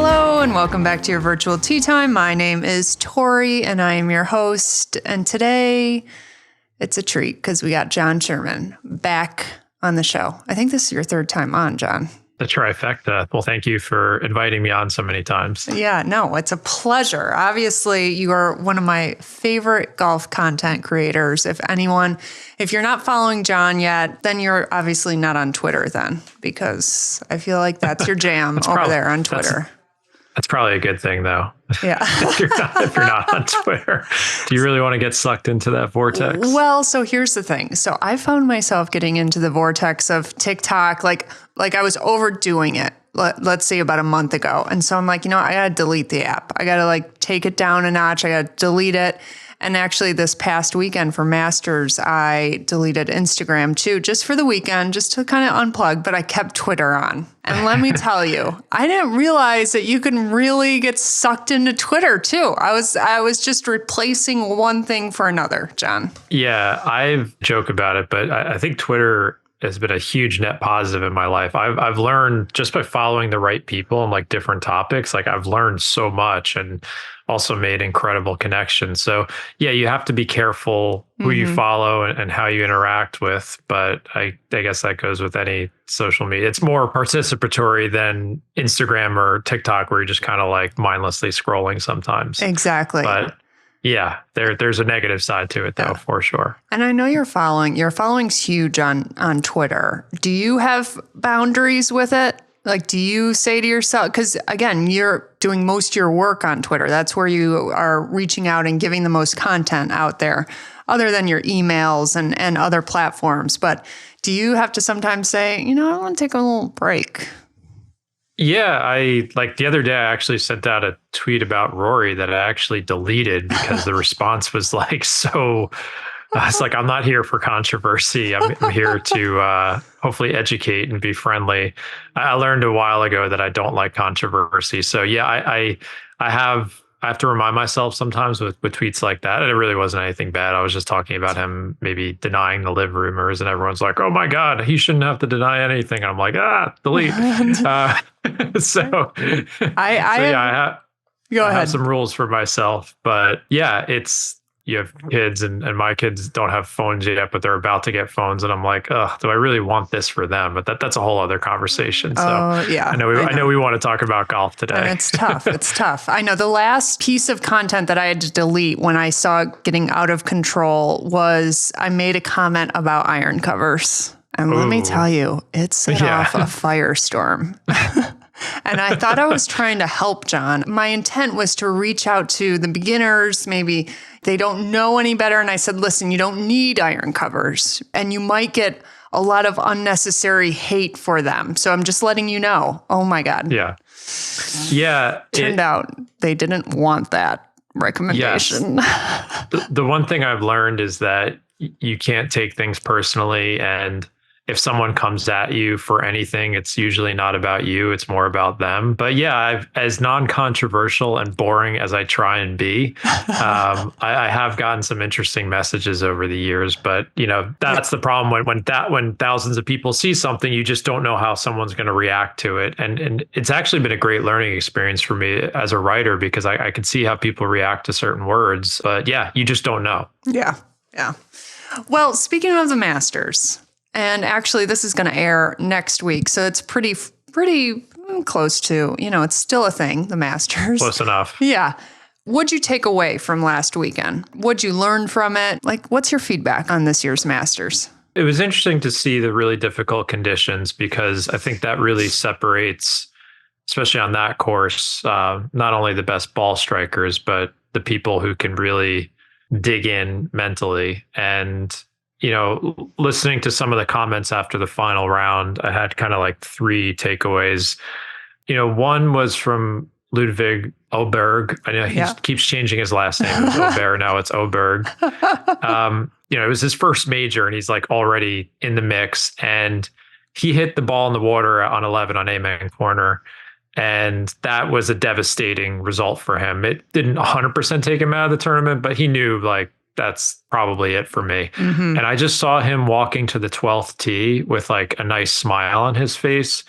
Hello and welcome back to your virtual tea time. My name is Tori and I am your host. And today it's a treat because we got John Sherman back on the show. I think this is your third time on, John. The trifecta. Well, thank you for inviting me on so many times. Yeah, no, it's a pleasure. Obviously, you are one of my favorite golf content creators. If you're not following John yet, then you're obviously not on Twitter then, because I feel like that's your jam there on Twitter. That's probably a good thing, though. Yeah. if you're not on Twitter, do you really want to get sucked into that vortex? Well, so here's the thing. So I found myself getting into the vortex of TikTok, like I was overdoing it. Let's say about a month ago. And so I'm like, I got to delete the app. I got to take it down a notch. I got to delete it. And actually this past weekend for Masters, I deleted Instagram too, just for the weekend, just to kind of unplug, but I kept Twitter on. And let me tell you, I didn't realize that you can really get sucked into Twitter too. I was just replacing one thing for another, John. Yeah, I've joked about it, but I think Twitter has been a huge net positive in my life. I've learned just by following the right people and different topics, I've learned so much and also made incredible connections. So yeah, you have to be careful who you follow and how you interact with. But I guess that goes with any social media. It's more participatory than Instagram or TikTok, where you're just kind of mindlessly scrolling sometimes. Exactly. But yeah, there's a negative side to it though, for sure. And I know your following's huge on Twitter. Do you have boundaries with it? Do you say to yourself, because again, you're doing most of your work on Twitter. That's where you are reaching out and giving the most content out there, other than your emails and other platforms. But do you have to sometimes say, I want to take a little break? Yeah, the other day, I actually sent out a tweet about Rory that I actually deleted because the response was so... It's I'm not here for controversy. I'm here to hopefully educate and be friendly. I learned a while ago that I don't like controversy. So yeah, I have to remind myself sometimes with tweets like that. And it really wasn't anything bad. I was just talking about him maybe denying the live rumors, and everyone's like, "Oh my God, he shouldn't have to deny anything." And I'm like, delete. I have some rules for myself, but yeah, you have kids and my kids don't have phones yet, but they're about to get phones. And I'm like, do I really want this for them? But that's a whole other conversation. So yeah, I know we want to talk about golf today. And it's tough. It's tough. I know the last piece of content that I had to delete when I saw it getting out of control was I made a comment about iron covers. And let me tell you, it set off a firestorm. And I thought I was trying to help John. My intent was to reach out to the beginners. Maybe they don't know any better. And I said, listen, you don't need iron covers and you might get a lot of unnecessary hate for them. So I'm just letting you know. Oh my God. Yeah. Yeah. Turned out they didn't want that recommendation. Yes. The one thing I've learned is that you can't take things personally, and if someone comes at you for anything, it's usually not about you. It's more about them. But yeah, as non-controversial and boring as I try and be, I have gotten some interesting messages over the years. But that's the problem when thousands of people see something, you just don't know how someone's going to react to it. And it's actually been a great learning experience for me as a writer, because I can see how people react to certain words. But yeah, you just don't know. Yeah. Yeah. Well, speaking of the Masters. And actually, this is going to air next week. So it's pretty close to, it's still a thing, the Masters. Close enough. Yeah. What'd you take away from last weekend? What'd you learn from it? What's your feedback on this year's Masters? It was interesting to see the really difficult conditions, because I think that really separates, especially on that course, not only the best ball strikers, but the people who can really dig in mentally. And listening to some of the comments after the final round, I had kind of three takeaways. One was from Ludwig Oberg. I know he keeps changing his last name. It's Oberg, now it's Oberg. It was his first major, and he's already in the mix. And he hit the ball in the water on 11 on Amen Corner. And that was a devastating result for him. It didn't 100% take him out of the tournament, but he knew that's probably it for me. And I just saw him walking to the 12th tee with a nice smile on his face.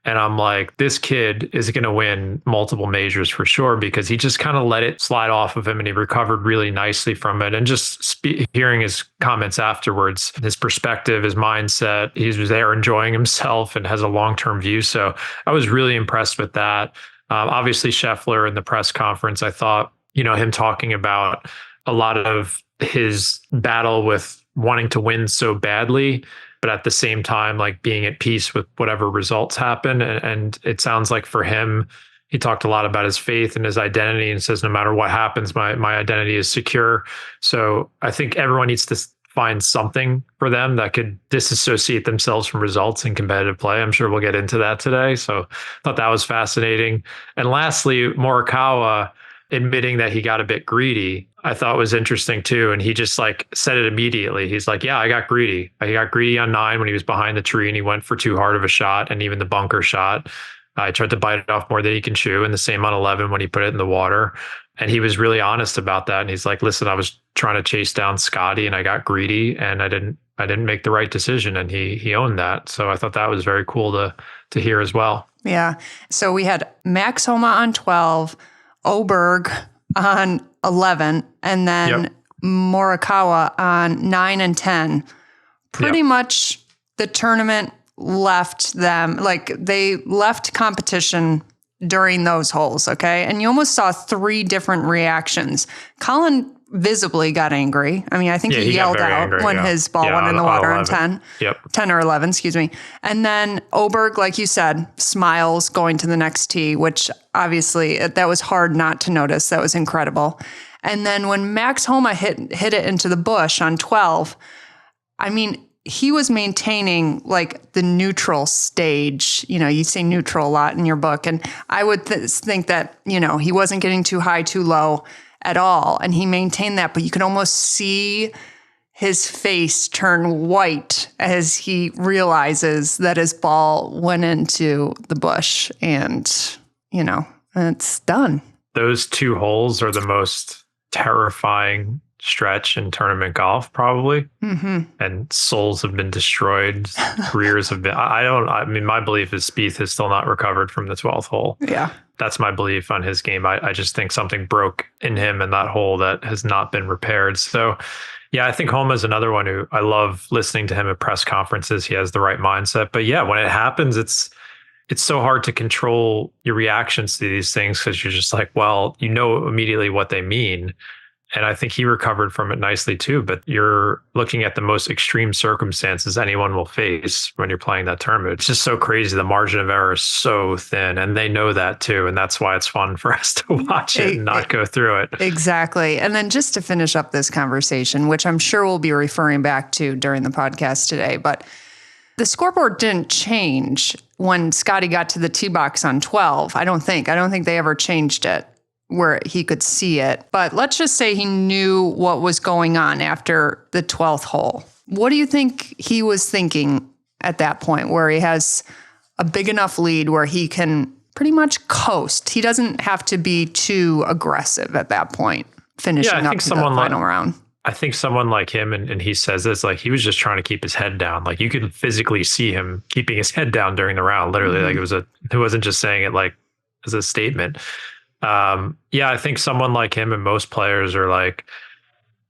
And I'm like, this kid is going to win multiple majors for sure, because he just kind of let it slide off of him and he recovered really nicely from it. And just hearing his comments afterwards, his perspective, his mindset, he was there enjoying himself and has a long-term view. So I was really impressed with that. Obviously, Scheffler in the press conference, I thought, him talking about a lot of his battle with wanting to win so badly, but at the same time, like being at peace with whatever results happen. And it sounds like for him, he talked a lot about his faith and his identity and says, no matter what happens, my identity is secure. So I think everyone needs to find something for them that could disassociate themselves from results in competitive play. I'm sure we'll get into that today. So I thought that was fascinating. And lastly, Morikawa admitting that he got a bit greedy, I thought was interesting too. And he just like said it immediately. He's like, yeah, I got greedy. I got greedy on 9 when he was behind the tree and he went for too hard of a shot, and even the bunker shot. I tried to bite it off more than he can chew, and the same on 11 when he put it in the water. And he was really honest about that. And he's like, listen, I was trying to chase down Scotty and I got greedy and I didn't make the right decision. And he owned that. So I thought that was very cool to hear as well. Yeah. So we had Max Homa on 12, Oberg on 11, and then Morikawa on 9 and 10. Pretty much the tournament left them, like they left competition during those holes, okay? And you almost saw 3 different reactions. Colin visibly got angry. I mean, I think he yelled out angry, when his ball went in the water on 10. 10 or 11, excuse me. And then Oberg, like you said, smiles going to the next tee, which obviously that was hard not to notice. That was incredible. And then when Max Homa hit it into the bush on 12, I mean, he was maintaining like the neutral stage. You say neutral a lot in your book. And I would think that, he wasn't getting too high, too low at all. And he maintained that, but you can almost see his face turn white as he realizes that his ball went into the bush and, it's done. Those 2 holes are the most terrifying stretch in tournament golf, probably. Mm-hmm. And souls have been destroyed. Careers have been, I mean, my belief is Spieth has still not recovered from the 12th hole. Yeah. That's my belief on his game. I just think something broke in him in that hole that has not been repaired. So yeah, I think Homa is another one who I love listening to him at press conferences. He has the right mindset, but yeah, when it happens, it's so hard to control your reactions to these things because you're just like, well, immediately what they mean. And I think he recovered from it nicely too. But you're looking at the most extreme circumstances anyone will face when you're playing that tournament. It's just so crazy. The margin of error is so thin, and they know that too. And that's why it's fun for us to watch it and not go through it. Exactly. And then just to finish up this conversation, which I'm sure we'll be referring back to during the podcast today, but the scoreboard didn't change when Scotty got to the tee box on 12. I don't think they ever changed it where he could see it. But let's just say he knew what was going on after the 12th hole. What do you think he was thinking at that point where he has a big enough lead where he can pretty much coast? He doesn't have to be too aggressive at that point, finishing up the final round. I think someone like him, and he says this, like he was just trying to keep his head down. Like you could physically see him keeping his head down during the round. Literally, like he wasn't just saying it like as a statement. I think someone like him and most players are like,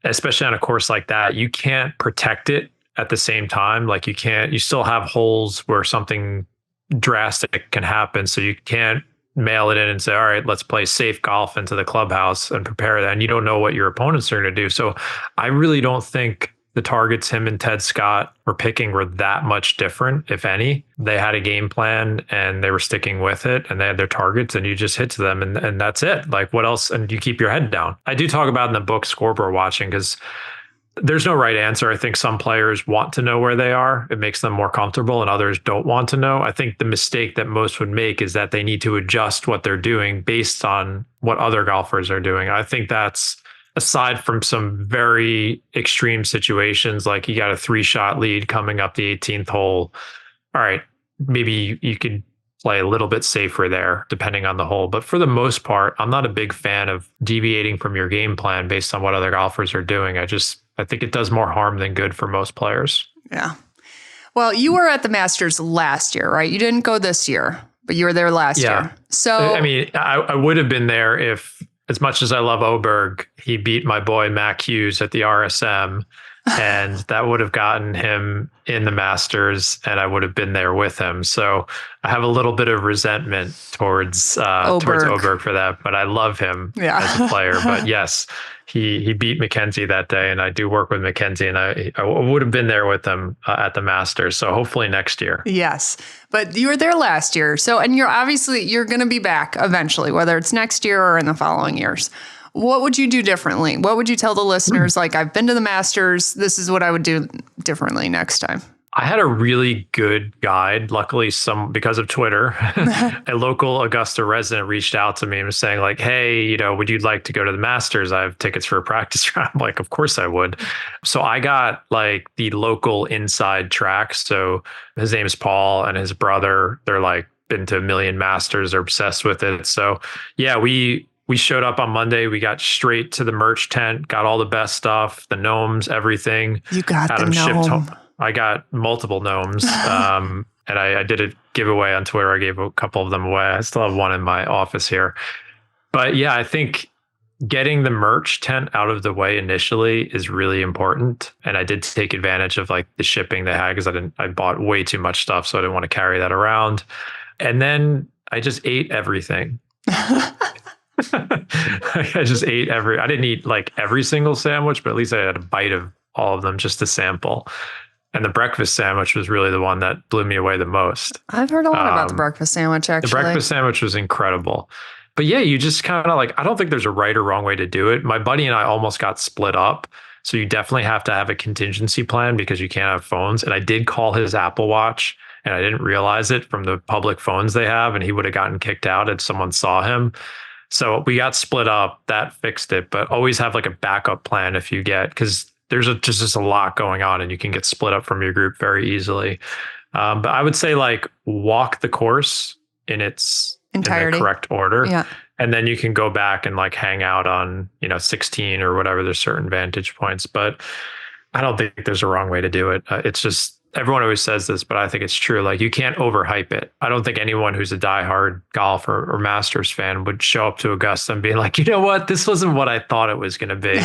especially on a course like that, you can't protect it at the same time. Like you still have holes where something drastic can happen. So you can't mail it in and say, all right, let's play safe golf into the clubhouse and prepare that. And you don't know what your opponents are going to do. So I really don't think the targets him and Ted Scott were picking were that much different, if any. They had a game plan and they were sticking with it, and they had their targets, and you just hit to them, and that's it. Like what else? And you keep your head down. I do talk about in the book scoreboard watching because there's no right answer. I think some players want to know where they are. It makes them more comfortable, and others don't want to know. I think the mistake that most would make is that they need to adjust what they're doing based on what other golfers are doing. I think that's, aside from some very extreme situations, like you got a 3-shot lead coming up the 18th hole. All right, maybe you could play a little bit safer there, depending on the hole. But for the most part, I'm not a big fan of deviating from your game plan based on what other golfers are doing. I think it does more harm than good for most players. Yeah. Well, you were at the Masters last year, right? You didn't go this year, but you were there last year. So, I mean, I would have been there if, as much as I love Oberg, he beat my boy Mac Hughes at the RSM, and that would have gotten him in the Masters, and I would have been there with him. So I have a little bit of resentment towards Oberg for that, but I love him as a player. But yes, he beat Mackenzie that day, and I do work with Mackenzie, and I would have been there with him at the Masters. So hopefully next year. Yes, but you were there last year. So, and you're going to be back eventually, whether it's next year or in the following years. What would you do differently? What would you tell the listeners? Like, I've been to the Masters. This is what I would do differently next time. I had a really good guide. Luckily, because of Twitter, a local Augusta resident reached out to me and was saying like, hey, would you like to go to the Masters? I have tickets for a practice round. I'm like, of course I would. So I got like the local inside track. So his name is Paul, and his brother, they're like been to a million Masters, are obsessed with it. So yeah, we showed up on Monday. We got straight to the merch tent, got all the best stuff, the gnomes, everything. You got the gnome. Shipped home. I got multiple gnomes, and I did a giveaway on Twitter. I gave a couple of them away. I still have one in my office here. But yeah, I think getting the merch tent out of the way initially is really important. And I did take advantage of like the shipping they had, because I bought way too much stuff, so I didn't want to carry that around. And then I just ate everything. I just ate I didn't eat like every single sandwich, but at least I had a bite of all of them just to sample. And the breakfast sandwich was really the one that blew me away the most. I've heard a lot about the breakfast sandwich, actually. The breakfast sandwich was incredible. But yeah, you just kind of like, I don't think there's a right or wrong way to do it. My buddy and I almost got split up. So you definitely have to have a contingency plan, because you can't have phones. And I did call his Apple Watch, and I didn't realize it from the public phones they have, and he would have gotten kicked out if someone saw him. So we got split up. That fixed it. But always have like a backup plan if you get, because there's just a lot going on, and you can get split up from your group very easily. But I would say like walk the course in its entirety, in the correct order. Yeah. And then you can go back and like hang out on, 16 or whatever. There's certain vantage points, but I don't think there's a wrong way to do it. It's just, everyone always says this, but I think it's true. Like, you can't overhype it. I don't think anyone who's a diehard golf or Masters fan would show up to Augusta and be like, you know what? This wasn't what I thought it was going to be.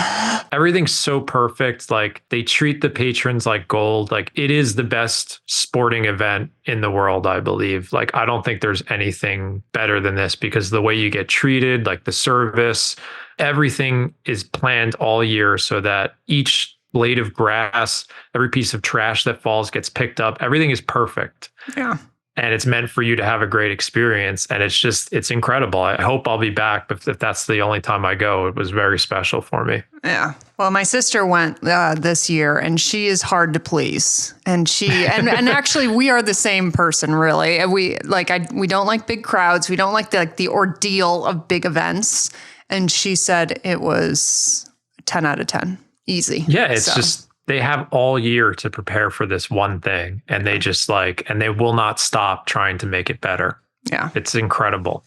Everything's so perfect. Like, they treat the patrons like gold. Like, it is the best sporting event in the world, I believe. Like, I don't think there's anything better than this, because the way you get treated, like the service, everything is planned all year so that each blade of grass, every piece of trash that falls gets picked up. Everything is perfect. Yeah. And it's meant for you to have a great experience. And it's incredible. I hope I'll be back, but if that's the only time I go, it was very special for me. Yeah. Well, my sister went this year, and she is hard to please. And and actually we are the same person, really. We don't like big crowds. We don't like the ordeal of big events. And she said it was 10 out of 10. Easy. Yeah, it's just, they have all year to prepare for this one thing, and they just and they will not stop trying to make it better. Yeah. It's incredible.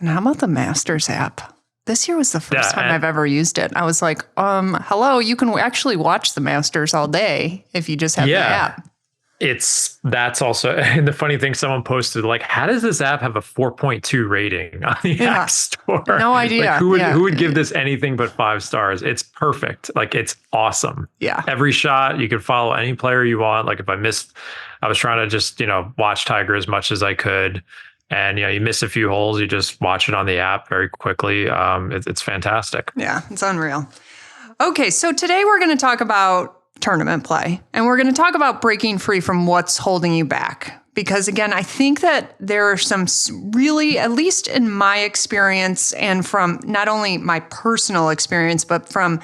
And how about the Masters app? This year was the first time I've ever used it. I was like, hello, you can actually watch the Masters all day if you just have the app. That's also, and the funny thing, someone posted like, how does this app have a 4.2 rating on the App Store? No idea. Like, who would give this anything but 5 stars? It's perfect. Like, it's awesome. Yeah. Every shot, you can follow any player you want. Like, if I was trying to just, watch Tiger as much as I could. And, you miss a few holes, you just watch it on the app very quickly. It's fantastic. Yeah, it's unreal. Okay, so today we're going to talk about tournament play. And we're going to talk about breaking free from what's holding you back. Because again, I think that there are some really, at least in my experience, and from not only my personal experience, but from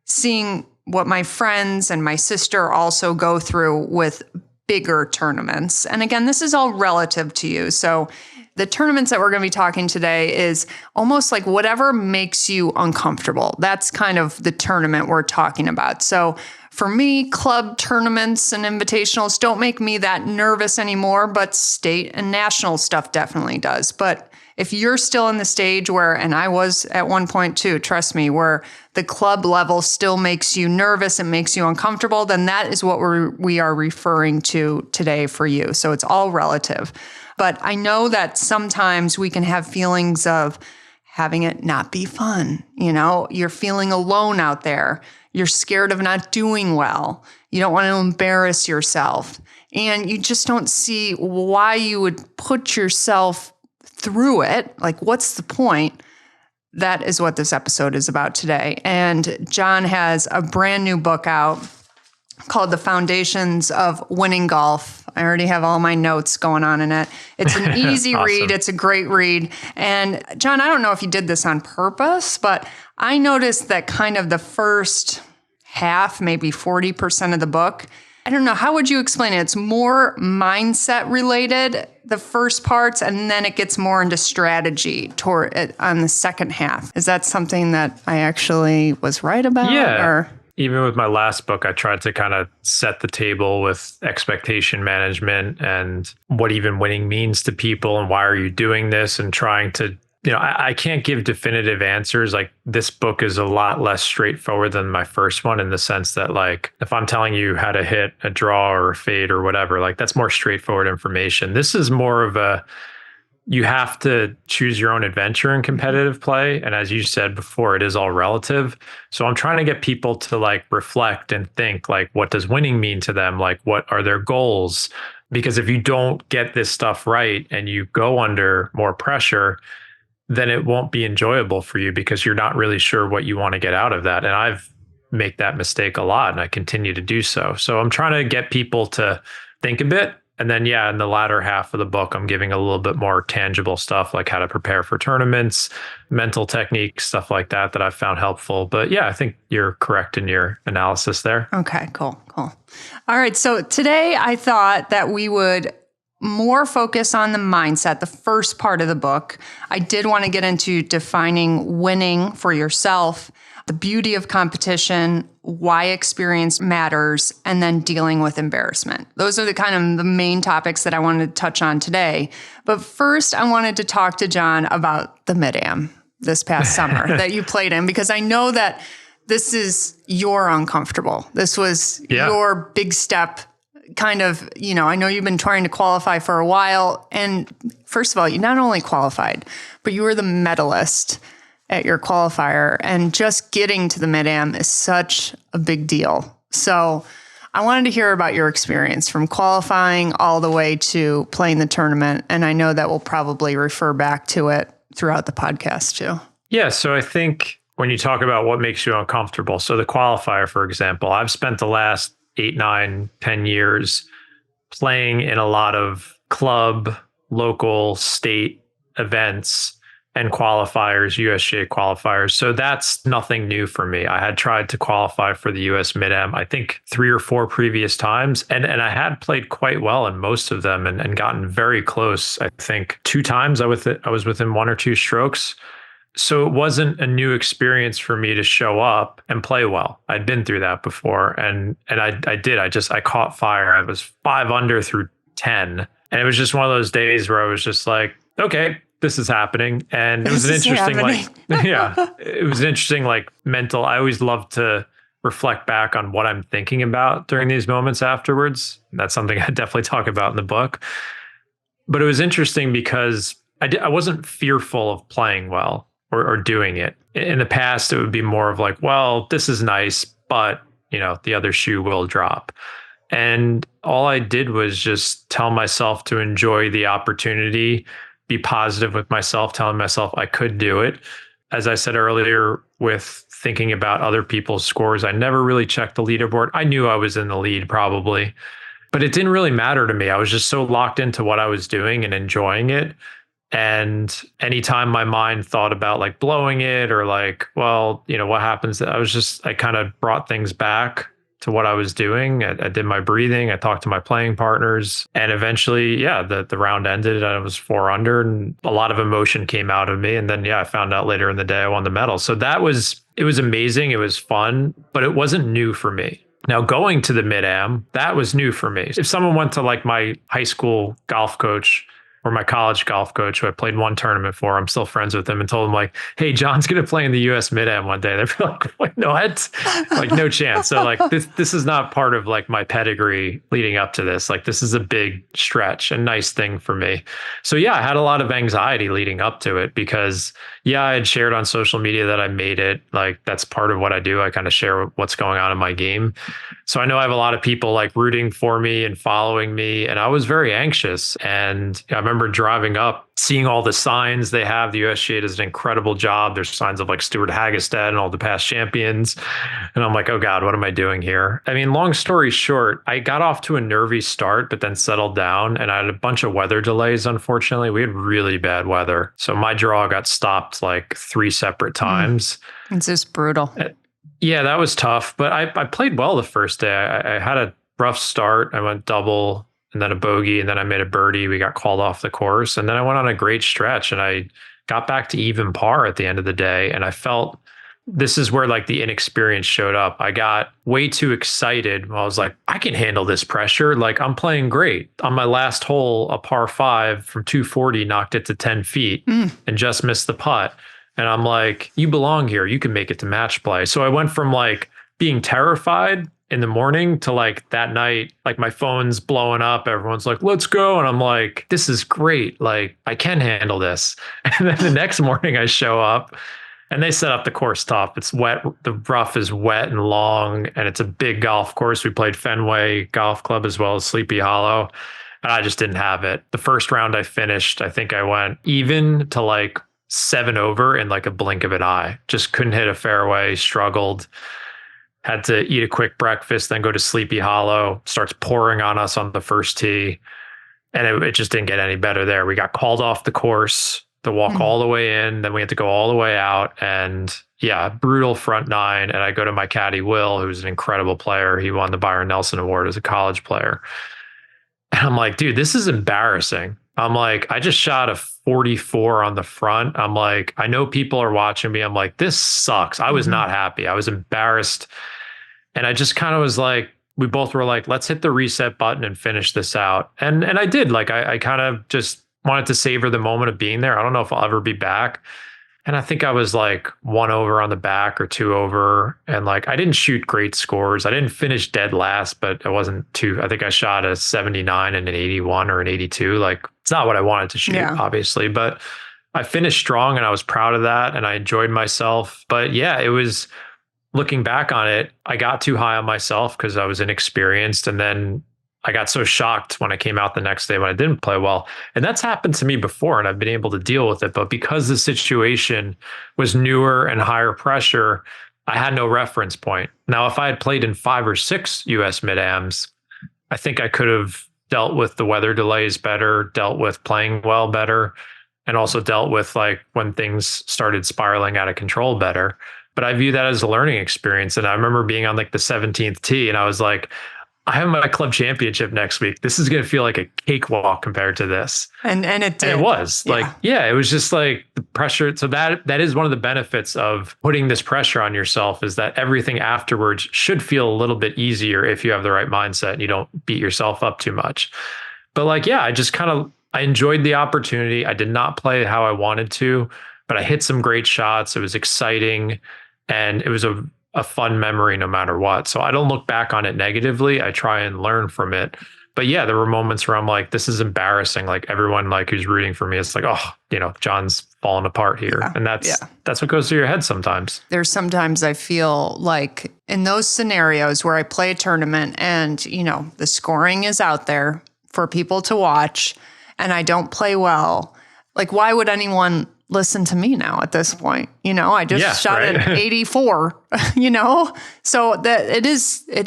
seeing what my friends and my sister also go through with bigger tournaments. And again, this is all relative to you. So the tournaments that we're going to be talking today is almost like whatever makes you uncomfortable. That's kind of the tournament we're talking about. So for me, club tournaments and invitationals don't make me that nervous anymore, but state and national stuff definitely does. But If you're still in the stage where, and I was at one point too, trust me, where the club level still makes you nervous and makes you uncomfortable, then that is what we are referring to today for you. So it's all relative. But I know that sometimes we can have feelings of having it not be fun. You're feeling alone out there. You're scared of not doing well. You don't want to embarrass yourself. And you just don't see why you would put yourself through it. Like, what's the point? That is what this episode is about today. And John has a brand new book out called The Foundations of Winning Golf. I already have all my notes going on in it. It's an easy Awesome. read. It's a great read. And John, I don't know if you did this on purpose, but I noticed that kind of the first half, maybe 40% of the book, I don't know, how would you explain it? It's more mindset related, the first parts, and then it gets more into strategy toward it on the second half. Is that something that I actually was right about? Yeah. Or? Even with my last book, I tried to kind of set the table with expectation management and what even winning means to people and why are you doing this, and trying to, I can't give definitive answers. Like, this book is a lot less straightforward than my first one, in the sense that, like, if I'm telling you how to hit a draw or a fade or whatever, like, that's more straightforward information. This is more of you have to choose your own adventure in competitive play. And as you said before, it is all relative. So I'm trying to get people to, like, reflect and think, like, what does winning mean to them? Like, what are their goals? Because if you don't get this stuff right and you go under more pressure, then it won't be enjoyable for you, because you're not really sure what you want to get out of that. And I've made that mistake a lot, and I continue to do so. So I'm trying to get people to think a bit. And then, in the latter half of the book, I'm giving a little bit more tangible stuff, like how to prepare for tournaments, mental techniques, stuff like that I've found helpful. But I think you're correct in your analysis there. Okay, cool. All right. So today I thought that we would more focus on the mindset, the first part of the book. I did want to get into defining winning for yourself, the beauty of competition, why experience matters, and then dealing with embarrassment. Those are the kind of the main topics that I wanted to touch on today. But first, I wanted to talk to John about the Mid-Am this past summer that you played in, because I know that this is your uncomfortable. This was your big step. Kind of, I know you've been trying to qualify for a while. And first of all, you not only qualified, but you were the medalist at your qualifier. And just getting to the Mid-Am is such a big deal. So I wanted to hear about your experience from qualifying all the way to playing the tournament. And I know that we'll probably refer back to it throughout the podcast too. Yeah. So I think when you talk about what makes you uncomfortable, so the qualifier, for example, I've spent the last 8, 9, 10 years playing in a lot of club, local, state events and qualifiers, USGA qualifiers. So that's nothing new for me. I had tried to qualify for the US Mid-Am, I think 3 or 4 previous times. And I had played quite well in most of them and gotten very close. I think 2 times I was within 1 or 2 strokes. So it wasn't a new experience for me to show up and play well. I'd been through that before. And I did. I caught fire. I was 5 under through 10. And it was just one of those days where I was just like, okay, this is happening. And it was an interesting, it was an interesting, mental. I always love to reflect back on what I'm thinking about during these moments afterwards. That's something I definitely talk about in the book. But it was interesting because I wasn't fearful of playing well or doing it. In the past, it would be more of like, well, this is nice, but the other shoe will drop. And all I did was just tell myself to enjoy the opportunity, be positive with myself, telling myself I could do it. As I said earlier, with thinking about other people's scores, I never really checked the leaderboard. I knew I was in the lead probably, but it didn't really matter to me. I was just so locked into what I was doing and enjoying it. And anytime my mind thought about blowing it or what happens, I kind of brought things back to what I was doing. I did my breathing. I talked to my playing partners, and eventually, the round ended. I was 4 under, and a lot of emotion came out of me. And then, I found out later in the day I won the medal. So it was amazing. It was fun, but it wasn't new for me. Now, going to the Mid-Am, that was new for me. If someone went to my high school golf coach or my college golf coach who I played one tournament for, I'm still friends with him, and told him like, hey, John's going to play in the US Mid-Am one day. They're like, what? No, what? Like, no chance. So like this is not part of like my pedigree leading up to this. Like, this is a big stretch, a nice thing for me. So yeah, I had a lot of anxiety leading up to it because yeah, I had shared on social media that I made it. Like, that's part of what I do. I kind of share what's going on in my game. So I know I have a lot of people like rooting for me and following me. And I was very anxious. And I remember driving up, seeing all the signs they have. The USGA does an incredible job. There's signs of like Stuart Hagestad and all the past champions. And I'm like, oh God, what am I doing here? I mean, long story short, I got off to a nervy start, but then settled down, and I had a bunch of weather delays. Unfortunately, we had really bad weather. So my draw got stopped like 3 separate times. It's just brutal. Yeah, that was tough, but I played well the first day. I had a rough start. I went double and then a bogey, and then I made a birdie. We got called off the course, and then I went on a great stretch, and I got back to even par at the end of the day. And I felt this is where like the inexperience showed up. I got way too excited. I was like, I can handle this pressure. Like, I'm playing great. On my last hole, a par 5 from 240, knocked it to 10 feet and just missed the putt. And I'm like, you belong here. You can make it to match play. So I went from like being terrified in the morning to like that night, like my phone's blowing up. Everyone's like, let's go. And I'm like, this is great. Like, I can handle this. And then the next morning I show up and they set up the course tough. It's wet. The rough is wet and long, and it's a big golf course. We played Fenway Golf Club as well as Sleepy Hollow. And I just didn't have it. The first round I finished, I think I went even to like 7 over in like a blink of an eye. Just couldn't hit a fairway, struggled. Had to eat a quick breakfast, then go to Sleepy Hollow. Starts pouring on us on the first tee. And it just didn't get any better there. We got called off the course to walk all the way in. Then we had to go all the way out. And yeah, brutal front 9. And I go to my caddy, Will, who's an incredible player. He won the Byron Nelson Award as a college player. And I'm like, dude, this is embarrassing. I'm like, I just shot a 44 on the front. I'm like, I know people are watching me. I'm like, this sucks. I was not happy. I was embarrassed. And I just kind of was like, we both were like, let's hit the reset button and finish this out. And I did. Like, I kind of just wanted to savor the moment of being there. I don't know if I'll ever be back. And I think I was like 1 over on the back or 2 over. And like, I didn't shoot great scores. I didn't finish dead last, but I wasn't too, I think I shot a 79 and an 81 or an 82. Like, it's not what I wanted to shoot, obviously, but I finished strong and I was proud of that. And I enjoyed myself. But yeah, it was, looking back on it, I got too high on myself because I was inexperienced. And then I got so shocked when I came out the next day when I didn't play well. And that's happened to me before, and I've been able to deal with it. But because the situation was newer and higher pressure, I had no reference point. Now, if I had played in 5 or 6 US Mid-Ams, I think I could have dealt with the weather delays better, dealt with playing well better, and also dealt with like when things started spiraling out of control better. But I view that as a learning experience. And I remember being on like the 17th tee, and I was like, I have my club championship next week. This is going to feel like a cakewalk compared to this. And it did. And it was like, yeah, it was just like the pressure. So that is one of the benefits of putting this pressure on yourself, is that everything afterwards should feel a little bit easier if you have the right mindset and you don't beat yourself up too much. But like, yeah, I enjoyed the opportunity. I did not play how I wanted to, but I hit some great shots. It was exciting, and it was a fun memory no matter what. So I don't look back on it negatively. I try and learn from it. But yeah, there were moments where I'm like, this is embarrassing. Like, everyone like who's rooting for me, it's like, oh, John's falling apart here. Yeah, and that's what goes through your head sometimes. There's sometimes I feel like in those scenarios where I play a tournament and, the scoring is out there for people to watch and I don't play well, like, why would anyone listen to me now at this point? I just shot an 84, so that it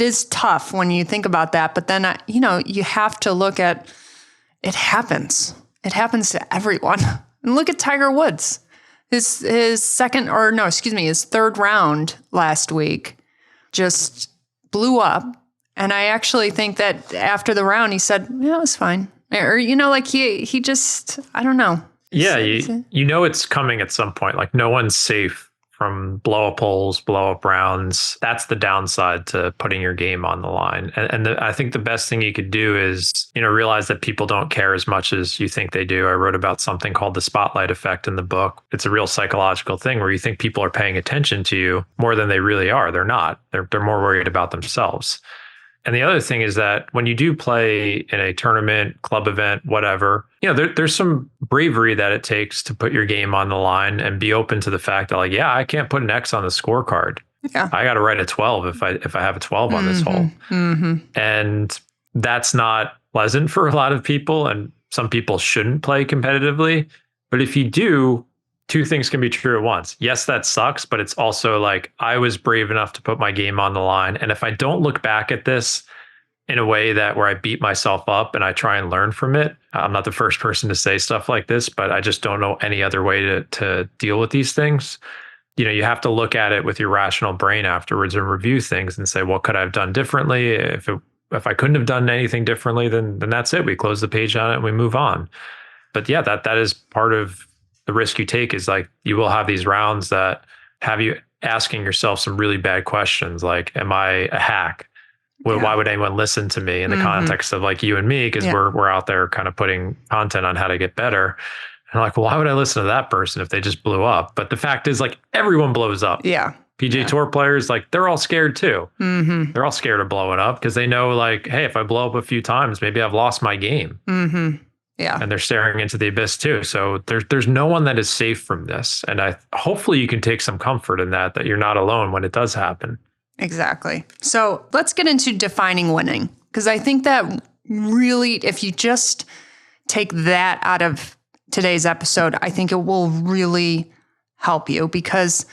is tough when you think about that. But then, you have to look at, it happens to everyone. And look at Tiger Woods, his third round last week just blew up. And I actually think that after the round, he said, yeah, it was fine. Or, he just, I don't know. Yeah, it's coming at some point. Like, no one's safe from blow up holes, blow up rounds. That's the downside to putting your game on the line. I think the best thing you could do is, realize that people don't care as much as you think they do. I wrote about something called the spotlight effect in the book. It's a real psychological thing where you think people are paying attention to you more than they really are. They're not. They're more worried about themselves. And the other thing is that when you do play in a tournament, club event, whatever, there's some bravery that it takes to put your game on the line and be open to the fact that, like, yeah, I can't put an X on the scorecard. Yeah. I got to write a 12 if I have a 12 on this hole. And that's not pleasant for a lot of people. And some people shouldn't play competitively. But if you do, two things can be true at once. Yes, that sucks, but it's also like, I was brave enough to put my game on the line. And if I don't look back at this in a way that where I beat myself up and I try and learn from it, I'm not the first person to say stuff like this, but I just don't know any other way to deal with these things. You have to look at it with your rational brain afterwards and review things and say, what could I have done differently? If I couldn't have done anything differently, then that's it. We close the page on it and we move on. But yeah, that is part of the risk you take, is like, you will have these rounds that have you asking yourself some really bad questions. Like, am I a hack? Well, why would anyone listen to me in the context of like you and me? Because we're out there kind of putting content on how to get better. And like, well, why would I listen to that person if they just blew up? But the fact is, like, everyone blows up. Yeah. PGA Tour players, like, they're all scared too. They're all scared of blowing up because they know, like, hey, if I blow up a few times, maybe I've lost my game. Yeah. And they're staring into the abyss too. So there's no one that is safe from this. And hopefully you can take some comfort in that you're not alone when it does happen. Exactly. So let's get into defining winning, because I think that really, if you just take that out of today's episode, I think it will really help you, because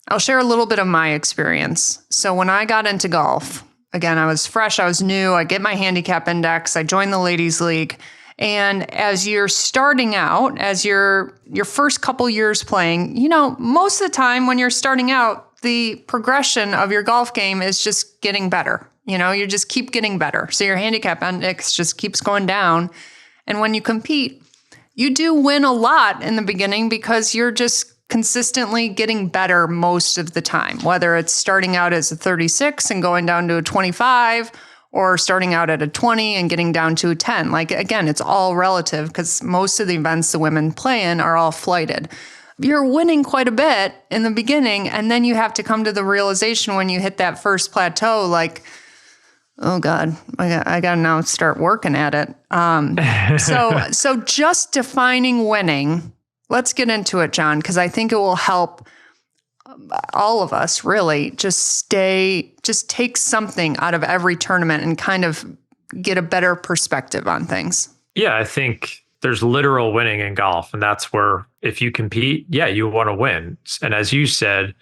I'll share a little bit of my experience. So when I got into golf, again, I was fresh, I was new, I get my handicap index, I joined the ladies league. And as you're starting out, as your first couple years playing, most of the time when you're starting out, the progression of your golf game is just getting better. You just keep getting better. So your handicap index just keeps going down. And when you compete, you do win a lot in the beginning because you're just consistently getting better most of the time, whether it's starting out as a 36 and going down to a 25, or starting out at a 20 and getting down to a 10. Like, again, it's all relative because most of the events the women play in are all flighted. You're winning quite a bit in the beginning, and then you have to come to the realization when you hit that first plateau, like, oh God, I got to now start working at it. So just defining winning, let's get into it, John, because I think it will help all of us really just take something out of every tournament and kind of get a better perspective on things. Yeah, I think there's literal winning in golf. And that's where, if you compete, yeah, you want to win. And as you said,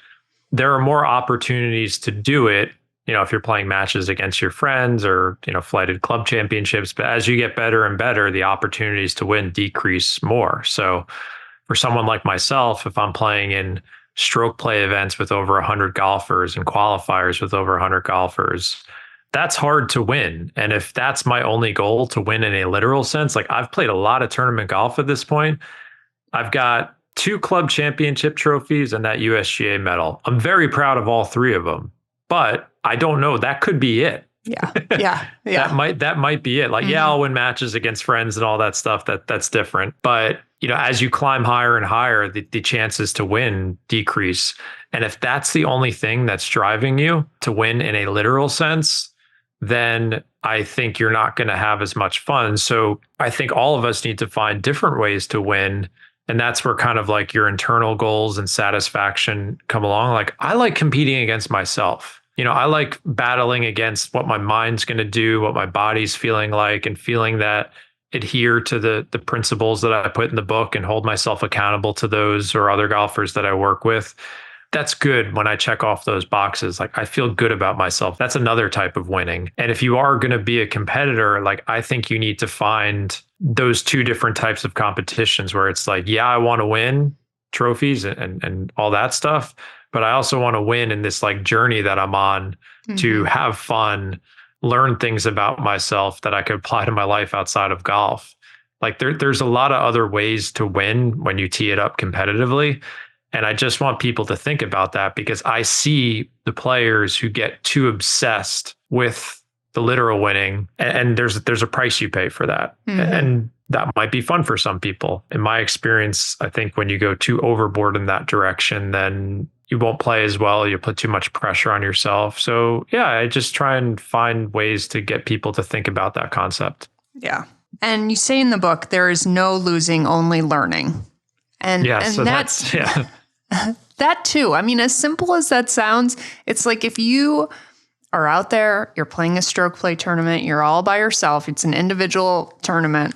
there are more opportunities to do it, if you're playing matches against your friends or, flighted club championships. But as you get better and better, the opportunities to win decrease more. So for someone like myself, if I'm playing in stroke play events with over 100 golfers and qualifiers with over 100 golfers, that's hard to win. And if that's my only goal, to win in a literal sense, like, I've played a lot of tournament golf at this point. I've got 2 club championship trophies and that USGA medal. I'm very proud of all 3 of them, but I don't know. That could be it. Yeah. That might be it. Like, yeah, I'll win matches against friends and all that stuff. That's different. But, as you climb higher and higher, the chances to win decrease. And if that's the only thing that's driving you to win in a literal sense, then I think you're not going to have as much fun. So I think all of us need to find different ways to win. And that's where kind of like your internal goals and satisfaction come along. Like, I like competing against myself. I like battling against what my mind's going to do, what my body's feeling like, and feeling that adhere to the principles that I put in the book and hold myself accountable to those or other golfers that I work with. That's good when I check off those boxes. Like, I feel good about myself. That's another type of winning. And if you are going to be a competitor, like, I think you need to find those 2 different types of competitions where it's like, yeah, I want to win trophies and all that stuff, but I also want to win in this like journey that I'm on to have fun, learn things about myself that I could apply to my life outside of golf. Like, there's a lot of other ways to win when you tee it up competitively. And I just want people to think about that because I see the players who get too obsessed with the literal winning, and there's a price you pay for that. And that might be fun for some people. In my experience, I think when you go too overboard in that direction, then you won't play as well. You put too much pressure on yourself. So yeah, I just try and find ways to get people to think about that concept. Yeah. And you say in the book, there is no losing, only learning. And so that's that too. I mean, as simple as that sounds, it's like if you are out there, you're playing a stroke play tournament, you're all by yourself, it's an individual tournament,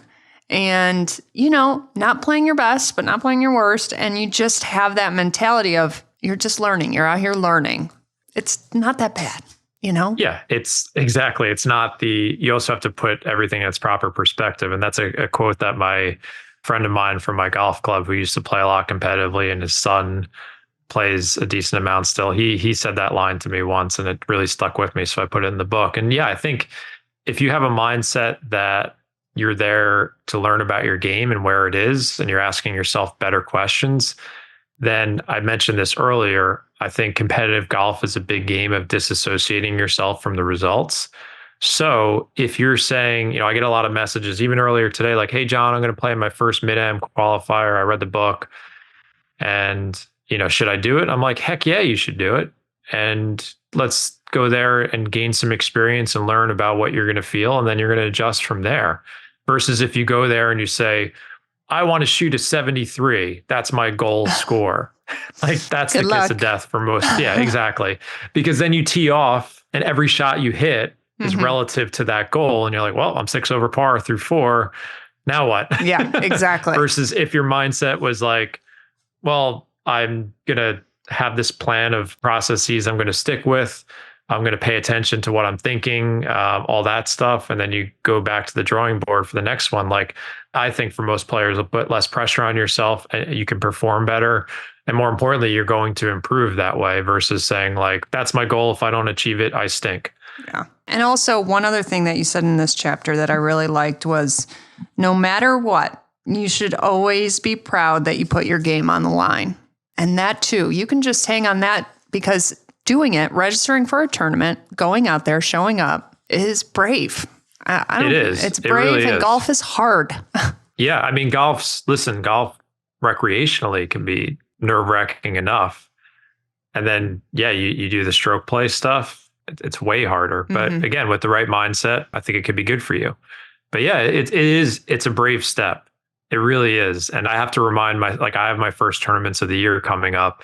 and, not playing your best, but not playing your worst, and you just have that mentality of you're just learning, you're out here learning. It's not that bad, Yeah, it's exactly. It's not you also have to put everything in its proper perspective. And that's a quote that my friend of mine from my golf club who used to play a lot competitively and his son plays a decent amount still. He said that line to me once and it really stuck with me. So I put it in the book. And yeah, I think if you have a mindset that you're there to learn about your game and where it is, and you're asking yourself better questions, then I mentioned this earlier. I think competitive golf is a big game of disassociating yourself from the results. So if you're saying, I get a lot of messages even earlier today, like, hey, John, I'm going to play my first mid-am qualifier. I read the book and, should I do it? I'm like, heck yeah, you should do it. And let's go there and gain some experience and learn about what you're going to feel. And then you're going to adjust from there. Versus if you go there and you say, I want to shoot a 73. That's my goal score. Like that's the kiss of death for most. Yeah, exactly. Because then you tee off and every shot you hit is relative to that goal. And you're like, well, I'm 6 over par through 4. Now what? Yeah, exactly. Versus if your mindset was like, well, I'm going to have this plan of processes I'm going to stick with. I'm going to pay attention to what I'm thinking, all that stuff. And then you go back to the drawing board for the next one. Like I think for most players, it'll put less pressure on yourself and you can perform better. And more importantly, you're going to improve that way versus saying like, that's my goal. If I don't achieve it, I stink. Yeah. And also one other thing that you said in this chapter that I really liked was no matter what, you should always be proud that you put your game on the line. And that too, you can just hang on that because doing it, registering for a tournament, going out there, showing up is brave. It is. It's brave really and is. golf is hard. Yeah. I mean, golf recreationally can be nerve-wracking enough. And then, yeah, you do the stroke play stuff. It's way harder. But again, with the right mindset, I think it could be good for you. But yeah, it's a brave step. It really is. And I have to remind I have my first tournaments of the year coming up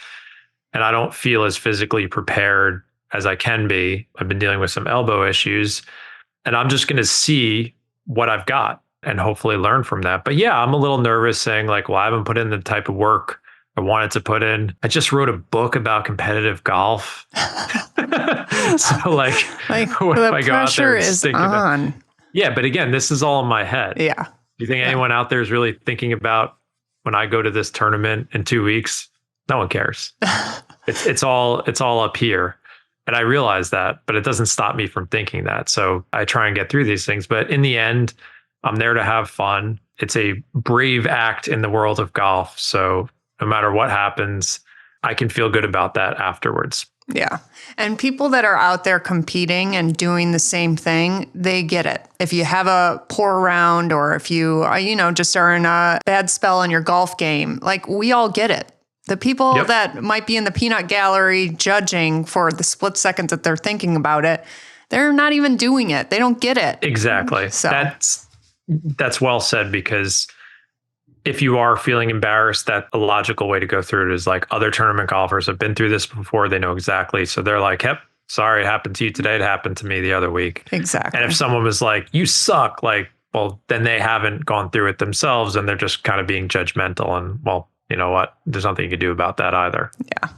and I don't feel as physically prepared as I can be. I've been dealing with some elbow issues and I'm just going to see what I've got and hopefully learn from that. But yeah, I'm a little nervous saying like, well, I haven't put in the type of work I wanted to put in. I just wrote a book about competitive golf. So like what the if I go out there pressure and is think on. about, yeah, but again, this is all in my head. Yeah. Do you think anyone out there is really thinking about when I go to this tournament in 2 weeks? No one cares. It's all up here. And I realize that, but it doesn't stop me from thinking that. So I try and get through these things. But in the end, I'm there to have fun. It's a brave act in the world of golf. So no matter what happens, I can feel good about that afterwards. Yeah. And people that are out there competing and doing the same thing, they get it. If you have a poor round or if you, just are in a bad spell in your golf game, like we all get it. The people that might be in the peanut gallery judging for the split second that they're thinking about it, they're not even doing it. They don't get it. Exactly. So that's well said, because if you are feeling embarrassed, that a logical way to go through it is like other tournament golfers have been through this before. They know exactly. So they're like, yep, sorry, it happened to you today. It happened to me the other week. Exactly. And if someone was like, you suck, like, well, then they haven't gone through it themselves and they're just kind of being judgmental. And well, you know what? There's nothing you can do about that either. Yeah.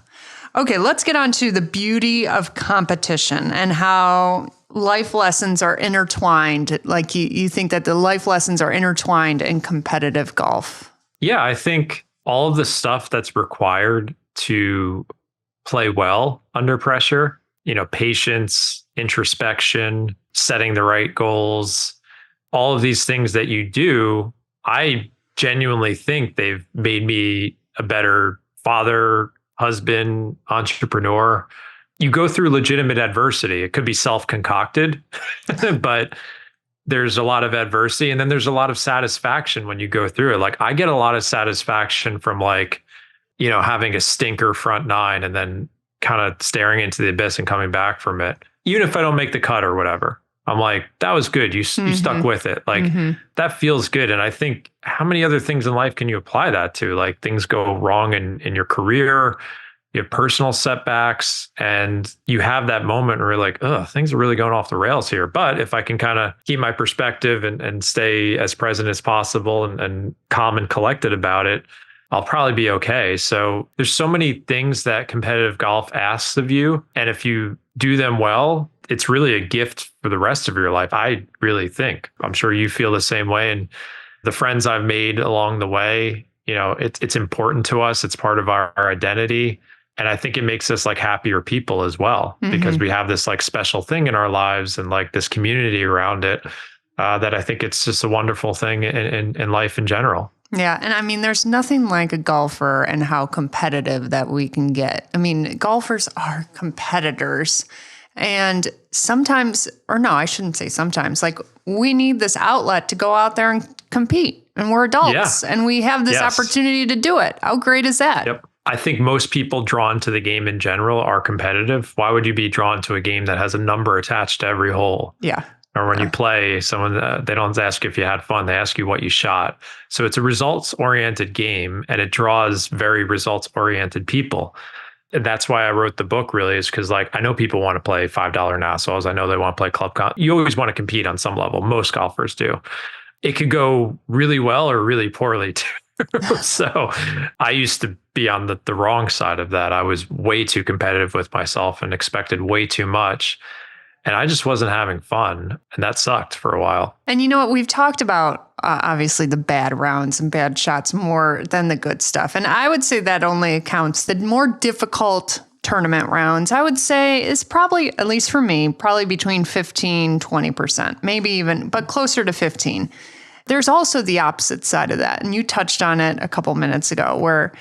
Okay, let's get on to the beauty of competition and how life lessons are intertwined. Like you think that the life lessons are intertwined in competitive golf. Yeah, I think all of the stuff that's required to play well under pressure, patience, introspection, setting the right goals, all of these things that you do, I genuinely think they've made me a better father, husband, entrepreneur. You go through legitimate adversity. It could be self-concocted, but there's a lot of adversity, and then there's a lot of satisfaction when you go through it. Like I get a lot of satisfaction from like, having a stinker front nine and then kind of staring into the abyss and coming back from it. Even if I don't make the cut or whatever, I'm like, that was good. You stuck with it. Like that feels good. And I think how many other things in life can you apply that to? Like things go wrong in your career, you have personal setbacks, and you have that moment where you're like, oh, things are really going off the rails here. But if I can kind of keep my perspective and stay as present as possible and calm and collected about it, I'll probably be okay. So there's so many things that competitive golf asks of you. And if you do them well, it's really a gift for the rest of your life. I really think. I'm sure you feel the same way. And the friends I've made along the way, it's important to us. It's part of our identity. And I think it makes us like happier people as well, because we have this like special thing in our lives and like this community around it, that I think it's just a wonderful thing in life in general. Yeah. And I mean, there's nothing like a golfer and how competitive that we can get. I mean, golfers are competitors. And sometimes, or no, I shouldn't say sometimes, like we need this outlet to go out there and compete. And we're adults and we have this opportunity to do it. How great is that? Yep. I think most people drawn to the game in general are competitive. Why would you be drawn to a game that has a number attached to every hole? Yeah. Or when you play, someone they don't ask if you had fun; they ask you what you shot. So it's a results-oriented game, and it draws very results-oriented people. And that's why I wrote the book. Really, is because like I know people want to play $5 Nassau's. I know they want to play club comp. You always want to compete on some level. Most golfers do. It could go really well or really poorly too. So I used to be on the wrong side of that. I was way too competitive with myself and expected way too much. And I just wasn't having fun. And that sucked for a while. And you know what? We've talked about, obviously, the bad rounds and bad shots more than the good stuff. And I would say that only accounts the more difficult tournament rounds, I would say, is probably, at least for me, probably between 15, 20%, maybe even, but closer to 15. There's also the opposite side of that. And you touched on it a couple minutes ago, where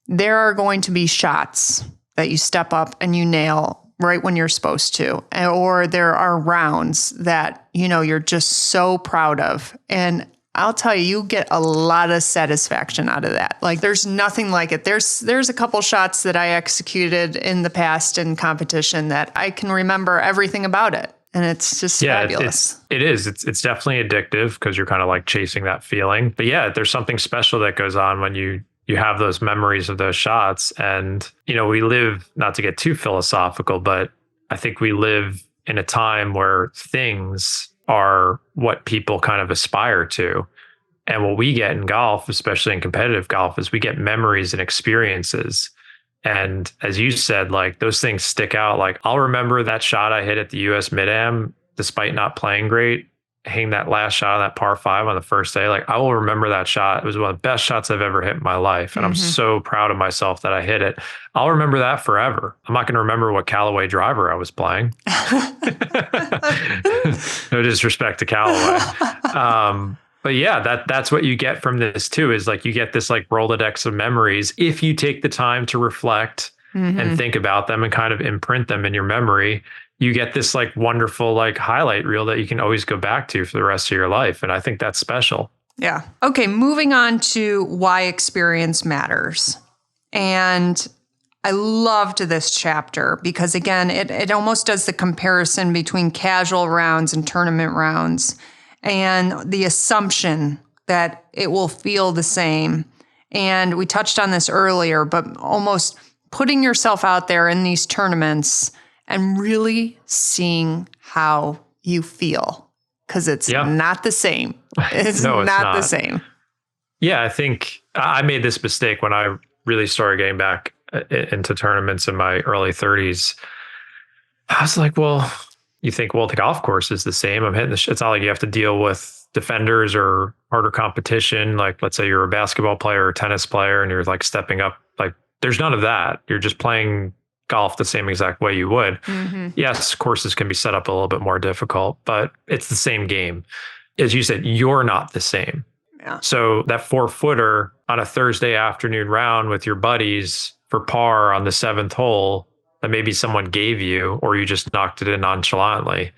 there are going to be shots that you step up and you nail right when you're supposed to. Or there are rounds that, you're just so proud of. And I'll tell you, you get a lot of satisfaction out of that. Like there's nothing like it. There's a couple shots that I executed in the past in competition that I can remember everything about it. And it's just fabulous. It is. It's definitely addictive because you're kind of like chasing that feeling. But yeah, there's something special that goes on when you have those memories of those shots. And, we live, not to get too philosophical, but I think we live in a time where things are what people kind of aspire to. And what we get in golf, especially in competitive golf, is we get memories and experiences. And as you said, like those things stick out. Like I'll remember that shot I hit at the US Mid-Am, despite not playing great, hitting that last shot on that par 5 on the first day. Like I will remember that shot. It was one of the best shots I've ever hit in my life. And I'm so proud of myself that I hit it. I'll remember that forever. I'm not going to remember what Callaway driver I was playing. No disrespect to Callaway. But yeah, that's what you get from this too, is like you get this like Rolodex of memories. If you take the time to reflect and think about them and kind of imprint them in your memory, you get this like wonderful like highlight reel that you can always go back to for the rest of your life. And I think that's special. Yeah. Okay. Moving on to why experience matters. And I loved this chapter because again, it almost does the comparison between casual rounds and tournament rounds, and the assumption that it will feel the same. And we touched on this earlier, but almost putting yourself out there in these tournaments and really seeing how you feel, because it's not the same. It's not the same. Yeah, I think I made this mistake when I really started getting back into tournaments in my early 30s. I was like, well, you think, well, the golf course is the same. I'm hitting the it's not like you have to deal with defenders or harder competition. Like, let's say you're a basketball player or tennis player and you're like stepping up. Like, there's none of that. You're just playing golf the same exact way you would. Yes, courses can be set up a little bit more difficult, but it's the same game. As you said, you're not the same. Yeah. So that 4-footer on a Thursday afternoon round with your buddies for par on the 7th hole that maybe someone gave you, or you just knocked it in nonchalantly.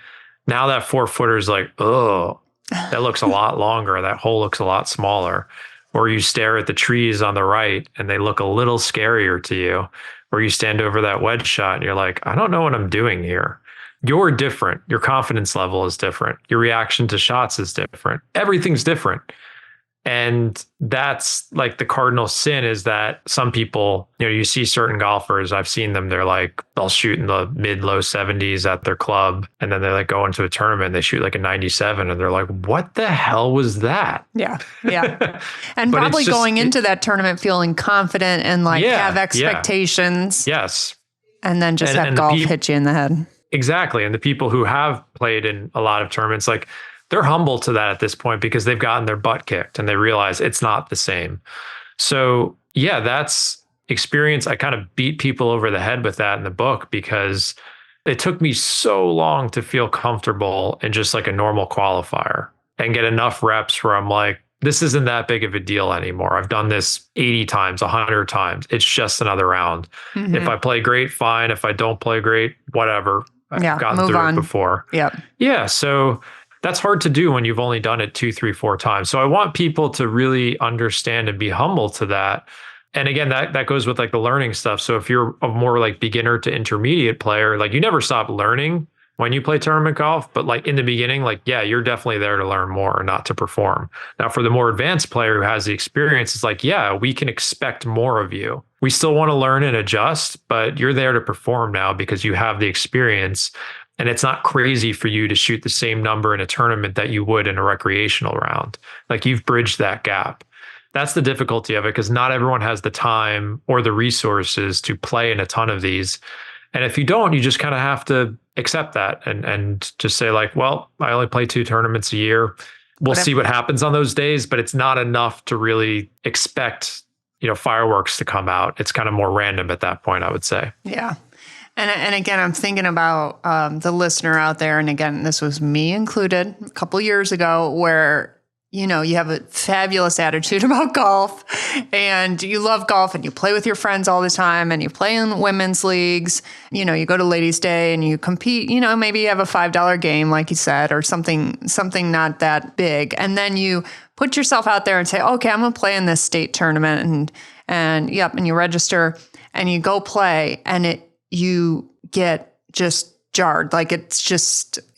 Now that 4-footer is like, oh, that looks a lot longer. That hole looks a lot smaller. Or you stare at the trees on the right and they look a little scarier to you. Or you stand over that wedge shot and you're like, I don't know what I'm doing here. You're different. Your confidence level is different. Your reaction to shots is different. Everything's different. And that's like the cardinal sin, is that some people, you see certain golfers, I've seen them, they're like, they'll shoot in the mid-low 70s at their club. And then they like go into a tournament, they shoot like a 97 and they're like, what the hell was that? Yeah. Yeah. And probably going into that tournament feeling confident and like have expectations. Yeah. Yes. And then just have golf hit you in the head. Exactly. And the people who have played in a lot of tournaments, like, they're humble to that at this point because they've gotten their butt kicked and they realize it's not the same. So yeah, that's experience. I kind of beat people over the head with that in the book because it took me so long to feel comfortable in just like a normal qualifier and get enough reps where I'm like, this isn't that big of a deal anymore. I've done this 80 times, 100 times. It's just another round. Mm-hmm. If I play great, fine. If I don't play great, whatever. I've gotten through it before. Yep. Yeah. So that's hard to do when you've only done it 2, 3, 4 times. So I want people to really understand and be humble to that. And again, that goes with like the learning stuff. So if you're a more like beginner to intermediate player, like you never stop learning when you play tournament golf, but like in the beginning, like, yeah, you're definitely there to learn more, not to perform. Now for the more advanced player who has the experience, it's like, yeah, we can expect more of you. We still want to learn and adjust, but you're there to perform now because you have the experience. And it's not crazy for you to shoot the same number in a tournament that you would in a recreational round. Like you've bridged that gap. That's the difficulty of it, because not everyone has the time or the resources to play in a ton of these. And if you don't, you just kind of have to accept that and just say like, well, I only play 2 tournaments a year. We'll see what happens on those days, but it's not enough to really expect, fireworks to come out. It's kind of more random at that point, I would say. Yeah. And again, I'm thinking about the listener out there. And again, this was me included a couple years ago where, you have a fabulous attitude about golf and you love golf and you play with your friends all the time and you play in women's leagues. You go to ladies' day and you compete, maybe you have a $5 game, like you said, or something not that big. And then you put yourself out there and say, okay, I'm going to play in this state tournament and you register and you go play and you get just jarred. Like it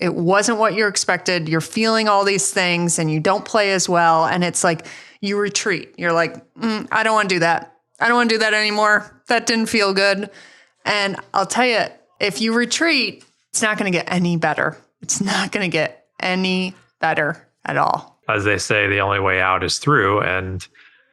wasn't what you expected. You're feeling all these things and you don't play as well. And it's like you retreat. You're like, I don't want to do that. I don't want to do that anymore. That didn't feel good. And I'll tell you, if you retreat, it's not going to get any better. It's not going to get any better at all. As they say, the only way out is through. And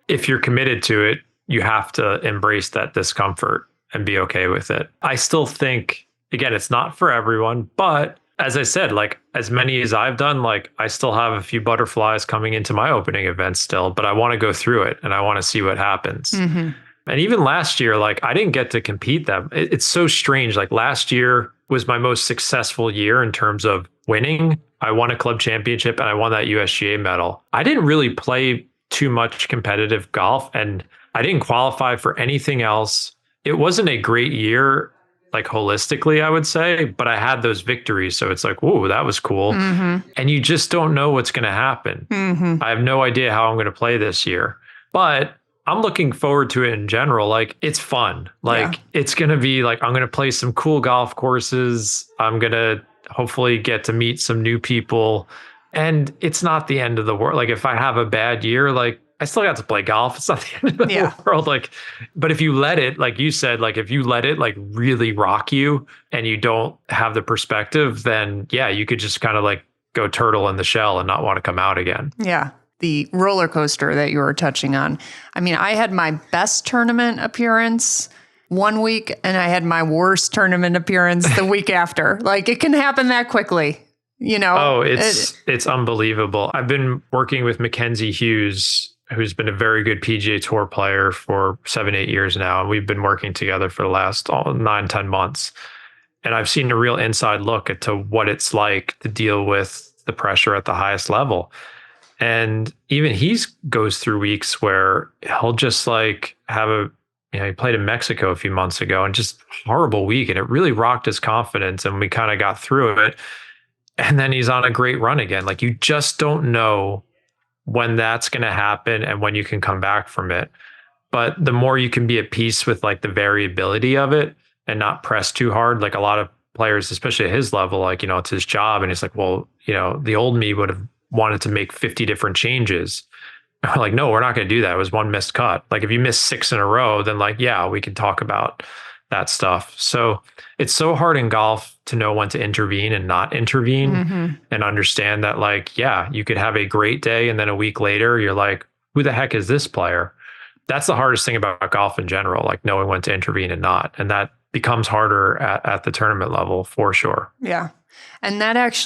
if you're committed to it, you have to embrace that discomfort and be okay with it. I still think, again, it's not for everyone, but as I said, like as many as I've done, like I still have a few butterflies coming into my opening event still, but I want to go through it and I want to see what happens. Mm-hmm. And even last year, like I didn't get to compete them. It's so strange. Like last year was my most successful year in terms of winning. I won a club championship and I won that USGA medal. I didn't really play too much competitive golf and I didn't qualify for anything else. It wasn't a great year, like holistically, I would say, but I had those victories. So it's like, whoa, that was cool. Mm-hmm. And you just don't know what's going to happen. Mm-hmm. I have no idea how I'm going to play this year, but I'm looking forward to it in general. Like it's fun. Like it's going to be like, I'm going to play some cool golf courses. I'm going to hopefully get to meet some new people. And it's not the end of the world. Like if I have a bad year, like I still got to play golf. It's not the end of the world. Like, but if you let it, like you said, like if you let it like really rock you and you don't have the perspective, then yeah, you could just kind of like go turtle in the shell and not want to come out again. Yeah. The roller coaster that you were touching on. I mean, I had my best tournament appearance one week and I had my worst tournament appearance the week after. Like it can happen that quickly. Oh, it's unbelievable. I've been working with Mackenzie Hughes, who's been a very good PGA Tour player for 7-8 years now. And we've been working together for the last 9-10 months. And I've seen a real inside look into what it's like to deal with the pressure at the highest level. And even goes through weeks where he'll just like have he played in Mexico a few months ago and just horrible week. And it really rocked his confidence. And we kind of got through it. And then he's on a great run again. Like you just don't know when that's going to happen and when you can come back from it. But the more you can be at peace with like the variability of it and not press too hard, like a lot of players, especially at his level, like, it's his job. And it's like, well, the old me would have wanted to make 50 different changes. Like, no, we're not going to do that. It was one missed cut. Like if you miss 6 in a row, then like, yeah, we can talk about that stuff. So it's so hard in golf to know when to intervene and not intervene and understand that like, yeah, you could have a great day. And then a week later, you're like, who the heck is this player? That's the hardest thing about golf in general, like knowing when to intervene and not. And that becomes harder at the tournament level for sure. Yeah. And that's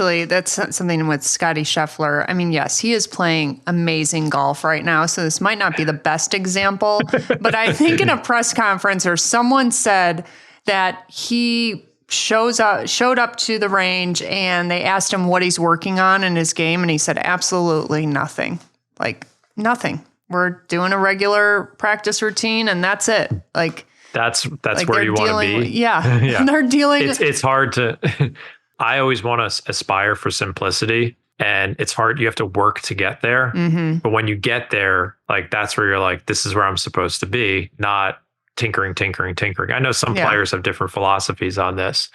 something with Scotty Scheffler. I mean, yes, he is playing amazing golf right now. So this might not be the best example, but I think in a press conference or someone said that he showed up to the range and they asked him what he's working on in his game. And he said, absolutely nothing, like nothing. We're doing a regular practice routine and that's it. Like that's like where you want to be. Yeah. Yeah. They're dealing. It's hard to, I always want to aspire for simplicity, and it's hard. You have to work to get there. But when you get there, like that's where you're like, this is where I'm supposed to be, not tinkering. I know some players have different philosophies on this,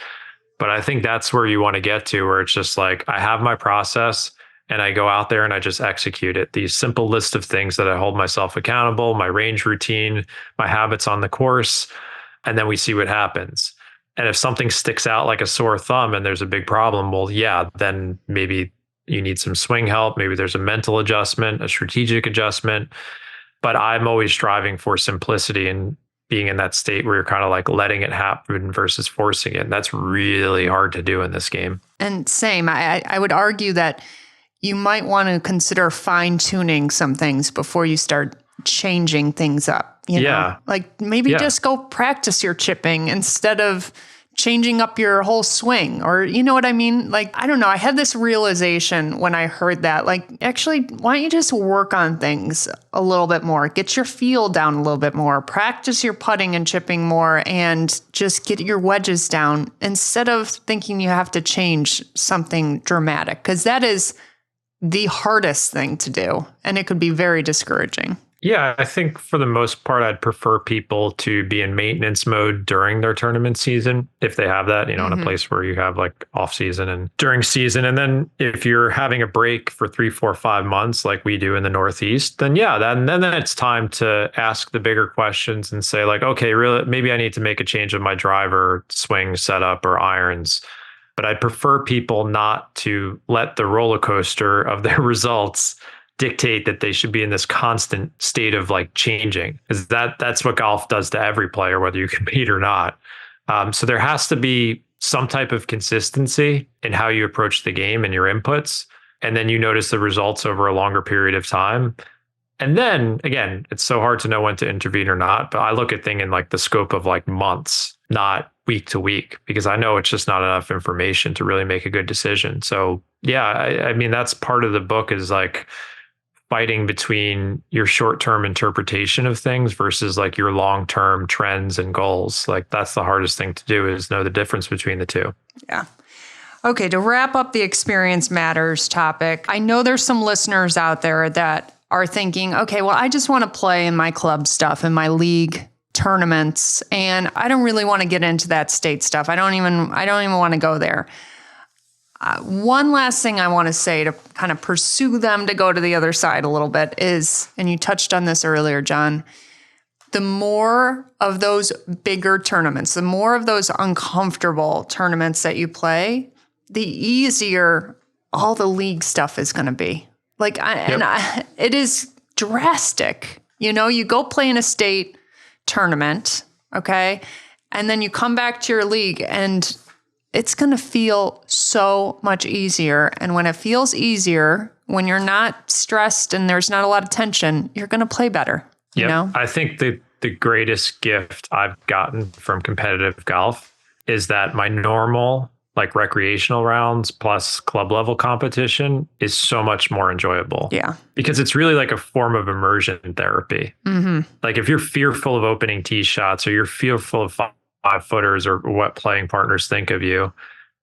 but I think that's where you want to get to, where it's just like, I have my process and I go out there and I just execute it. These simple list of things that I hold myself accountable, my range routine, my habits on the course, and then we see what happens. And if something sticks out like a sore thumb and there's a big problem, well, yeah, then maybe you need some swing help. Maybe there's a mental adjustment, a strategic adjustment. But I'm always striving for simplicity and being in that state where you're kind of like letting it happen versus forcing it. And that's really hard to do in this game. And same, I would argue that you might want to consider fine tuning some things before you start changing things up. You know? Like maybe just go practice your chipping instead of changing up your whole swing, or you know what I mean? Like, I don't know. I had this realization when I heard that, like, actually, why don't you just work on things a little bit more, get your feel down a little bit more, practice your putting and chipping more, and just get your wedges down instead of thinking you have to change something dramatic, because that is the hardest thing to do. And it could be very discouraging. Yeah, I think for the most part, I'd prefer people to be in maintenance mode during their tournament season, if they have that, in a place where you have like off season and during season. And then if you're having a break for 3, 4, 5 months, like we do in the Northeast, then then it's time to ask the bigger questions and say like, okay, really, maybe I need to make a change of my driver, swing setup, or irons. But I'd prefer people not to let the roller coaster of their results dictate that they should be in this constant state of like changing, because that's what golf does to every player, whether you compete or not. So there has to be some type of consistency in how you approach the game and your inputs. And then you notice the results over a longer period of time. And then again, it's so hard to know when to intervene or not. But I look at things in like the scope of like months, not week to week, because I know it's just not enough information to really make a good decision. So yeah, I mean, that's part of the book, is like fighting between your short-term interpretation of things versus like your long-term trends and goals. Like that's the hardest thing to do, is know the difference between the two. Yeah. Okay, to wrap up the experience matters topic, I know there's some listeners out there that are thinking, okay, well, I just want to play in my club stuff, in my league tournaments, and I don't really want to get into that state stuff. I don't even want to go there. One last thing I want to say to kind of pursue them to go to the other side a little bit is, and you touched on this earlier, John, the more of those bigger tournaments, the more of those uncomfortable tournaments that you play, the easier all the league stuff is going to be. Like, it is drastic. You go play in a state tournament, okay? And then you come back to your league and it's going to feel so much easier. And when it feels easier, when you're not stressed and there's not a lot of tension, you're going to play better. You know? I think the greatest gift I've gotten from competitive golf is that my normal like recreational rounds plus club level competition is so much more enjoyable. Yeah. Because it's really like a form of immersion therapy. Mm-hmm. Like if you're fearful of opening tee shots or you're fearful of five footers or what playing partners think of you,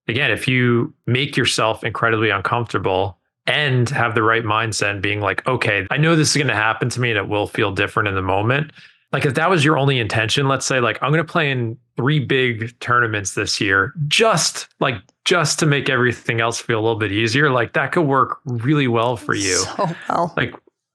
again, if you make yourself incredibly uncomfortable and have the right mindset and being like, okay, I know this is going to happen to me and it will feel different in the moment. Like if that was your only intention, let's say like I'm going to play in 3 big tournaments this year, just to make everything else feel a little bit easier, like that could work really well for you. So well.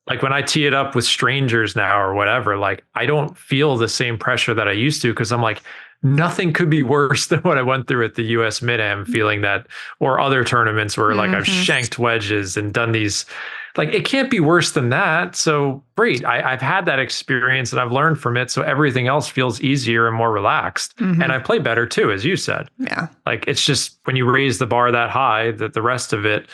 Like when I tee it up with strangers now or whatever, like I don't feel the same pressure that I used to because I'm like, nothing could be worse than what I went through at the US Mid-Am, feeling that, or other tournaments where like I've shanked wedges and done these, like it can't be worse than that. So great, I've had that experience and I've learned from it. So everything else feels easier and more relaxed. And I play better too, as you said. Yeah. Like it's just when you raise the bar that high, that the rest of it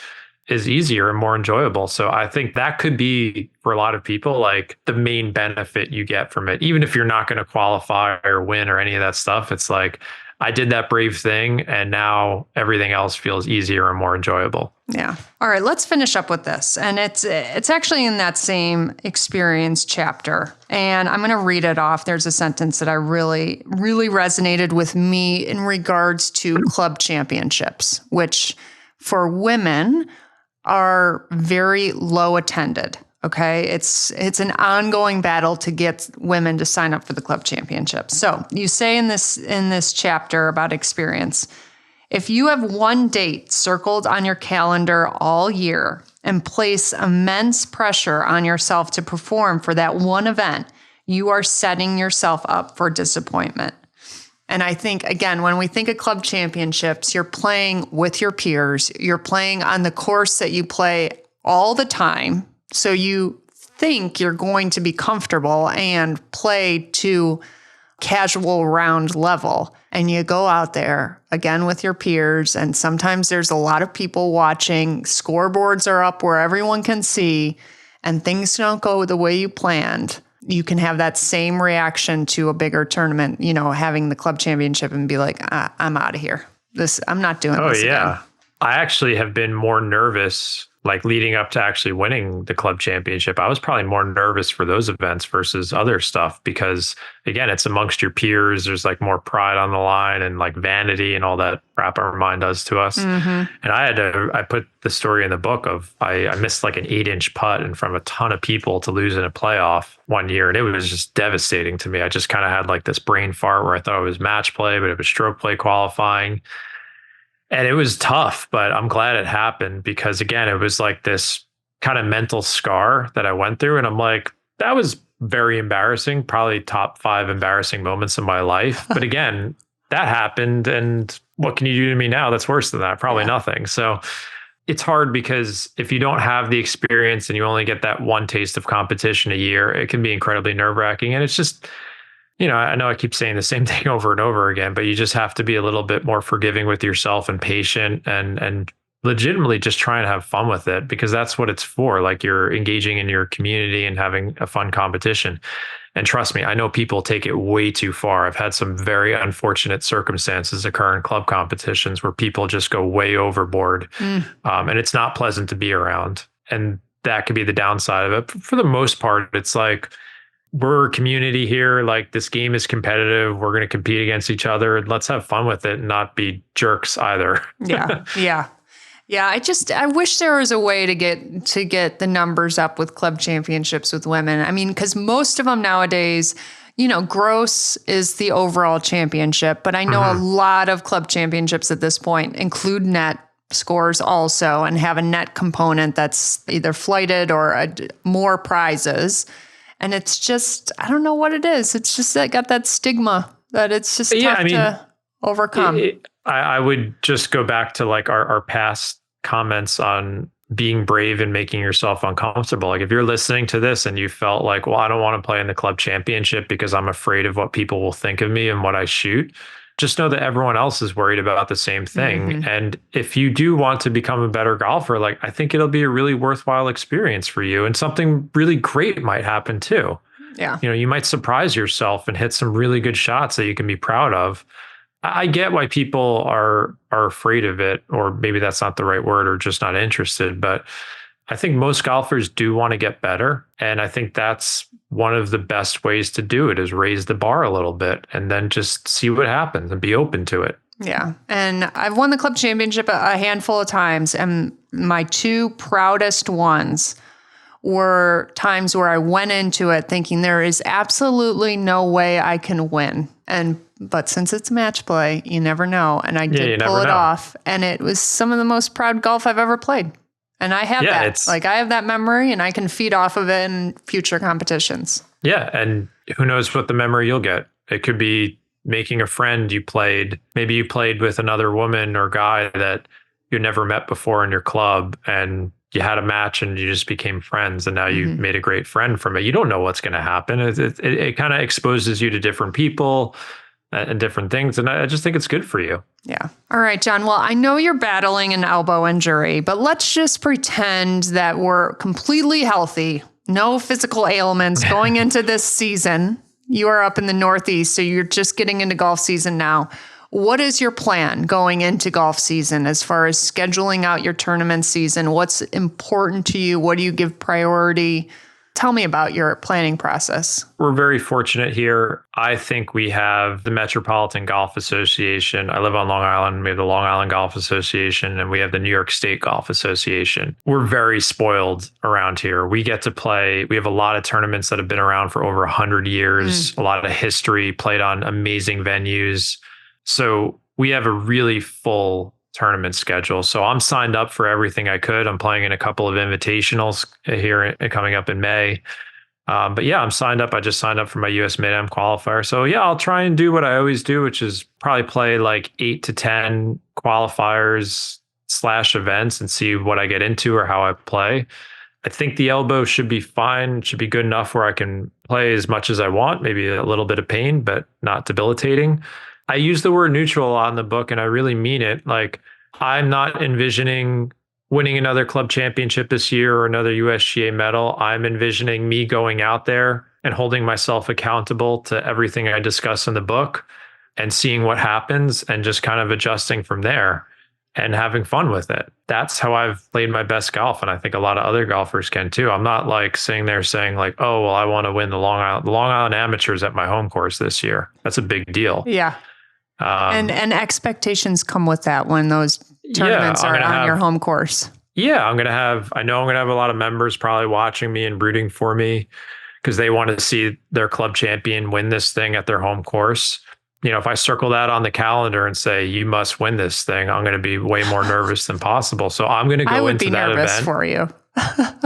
is easier and more enjoyable. So I think that could be for a lot of people, like the main benefit you get from it. Even if you're not going to qualify or win or any of that stuff, it's like, I did that brave thing and now everything else feels easier and more enjoyable. Yeah. All right, let's finish up with this. And it's actually in that same experience chapter. And I'm going to read it off. There's a sentence that I really, really resonated with me in regards to club championships, which for women are very low attended. Okay. It's an ongoing battle to get women to sign up for the club championship. So you say in this chapter about experience, if you have one date circled on your calendar all year and place immense pressure on yourself to perform for that one event, you are setting yourself up for disappointment. And I think, again, when we think of club championships, you're playing with your peers. You're playing on the course that you play all the time. So you think you're going to be comfortable and play to casual round level. And you go out there again with your peers. And sometimes there's a lot of people watching. Scoreboards are up where everyone can see. And things don't go the way you planned. You can have that same reaction to a bigger tournament, having the club championship and be like, I'm out of here. I'm not doing this again. I actually have been more nervous, like leading up to actually winning the club championship. I was probably more nervous for those events versus other stuff because, again, it's amongst your peers. There's like more pride on the line and like vanity and all that crap our mind does to us. And I put the story in the book of I missed like an 8-inch putt in front of a ton of people to lose in a playoff one year. And it was just devastating to me. I just kind of had like this brain fart where I thought it was match play, but it was stroke play qualifying. And it was tough, but I'm glad it happened because, again, it was like this kind of mental scar that I went through. And I'm like, that was very embarrassing, probably top 5 embarrassing moments in my life. But again, that happened. And what can you do to me now that's worse than that? Probably nothing. So it's hard because if you don't have the experience and you only get that one taste of competition a year, it can be incredibly nerve-wracking. And it's just, I know I keep saying the same thing over and over again, but you just have to be a little bit more forgiving with yourself and patient and legitimately just try and have fun with it because that's what it's for. Like you're engaging in your community and having a fun competition. And trust me, I know people take it way too far. I've had some very unfortunate circumstances occur in club competitions where people just go way overboard. And it's not pleasant to be around. And that could be the downside of it. For the most part, it's like, we're a community here. Like this game is competitive. We're going to compete against each other and let's have fun with it and not be jerks either. Yeah. I wish there was a way to get the numbers up with club championships with women. I mean, because most of them nowadays, gross is the overall championship, but I know a lot of club championships at this point include net scores also and have a net component that's either flighted or more prizes. And it's just, I don't know what it is. It's just that got that stigma that it's just tough to overcome. I would just go back to like our past comments on being brave and making yourself uncomfortable. Like if you're listening to this and you felt like, well, I don't want to play in the club championship because I'm afraid of what people will think of me and what I shoot. Just know that everyone else is worried about the same thing. And if you do want to become a better golfer, like I think it'll be a really worthwhile experience for you and something really great might happen too. Yeah. You might surprise yourself and hit some really good shots that you can be proud of. I get why people are afraid of it, or maybe that's not the right word, or just not interested. But I think most golfers do want to get better, and I think that's one of the best ways to do it is raise the bar a little bit, and then just see what happens and be open to it. Yeah. And I've won the club championship a handful of times, and my two proudest ones were times where I went into it thinking there is absolutely no way I can win. But since it's match play, you never know. And I did pull it off. And it was some of the most proud golf I've ever played. And I have that. Like, I have that memory, and I can feed off of it in future competitions. Yeah. And who knows what the memory you'll get. It could be making a friend maybe you played with another woman or guy that you never met before in your club, and you had a match and you just became friends, and now you've made a great friend from it. You don't know what's going to happen. It kind of exposes you to different people and different things. And I just think it's good for you. Yeah. All right, John. Well, I know you're battling an elbow injury, but let's just pretend that we're completely healthy, no physical ailments going into this season. You are up in the Northeast, so you're just getting into golf season now. What is your plan going into golf season as far as scheduling out your tournament season? What's important to you? What do you give priority? Tell me about your planning process. We're very fortunate here. I think we have the Metropolitan Golf Association. I live on Long Island. We have the Long Island Golf Association, and we have the New York State Golf Association. We're very spoiled around here. We get to play. We have a lot of tournaments that have been around for over 100 years, a lot of history, played on amazing venues. So we have a really full tournament schedule. So I'm signed up for everything I could. I'm playing in a couple of invitationals here coming up in May. But yeah, I'm signed up. I just signed up for my US Mid-Am qualifier. So yeah, I'll try and do what I always do, which is probably play like 8 to 10 qualifiers / events and see what I get into or how I play. I think the elbow should be fine, should be good enough where I can play as much as I want, maybe a little bit of pain, but not debilitating. I use the word neutral a lot in the book, and I really mean it. Like, I'm not envisioning winning another club championship this year or another USGA medal. I'm envisioning me going out there and holding myself accountable to everything I discuss in the book and seeing what happens and just kind of adjusting from there and having fun with it. That's how I've played my best golf. And I think a lot of other golfers can too. I'm not like sitting there saying like, oh, well, I want to win the Long Island Amateurs at my home course this year. That's a big deal. Yeah. And expectations come with that when those tournaments are on your home course. Yeah, I know I'm going to have a lot of members probably watching me and rooting for me because they want to see their club champion win this thing at their home course. You know, if I circle that on the calendar and say, you must win this thing, I'm going to be way more nervous than possible. So I'm going to go into that event. I would be nervous for you.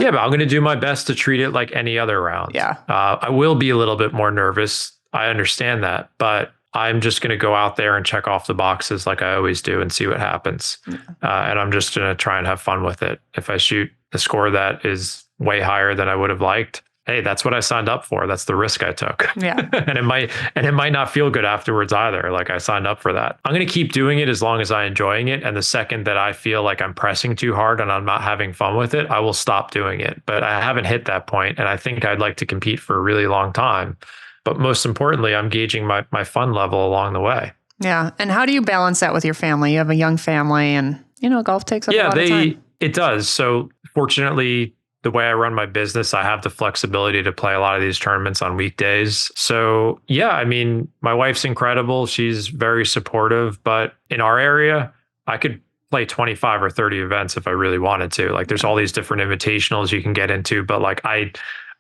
Yeah, but I'm going to do my best to treat it like any other round. Yeah. I will be a little bit more nervous. I understand that, but I'm just going to go out there and check off the boxes like I always do and see what happens. Yeah. And I'm just going to try and have fun with it. If I shoot a score that is way higher than I would have liked, hey, that's what I signed up for. That's the risk I took. Yeah. and it might not feel good afterwards either. Like, I signed up for that. I'm going to keep doing it as long as I'm enjoying it. And the second that I feel like I'm pressing too hard and I'm not having fun with it, I will stop doing it. But I haven't hit that point, and I think I'd like to compete for a really long time. But most importantly, I'm gauging my fun level along the way. Yeah. And how do you balance that with your family? You have a young family, and, you know, golf takes up a lot of time. It does. So fortunately, the way I run my business, I have the flexibility to play a lot of these tournaments on weekdays. So yeah, I mean, my wife's incredible. She's very supportive, but in our area, I could play 25 or 30 events if I really wanted to. Like, there's all these different invitationals you can get into, but like, I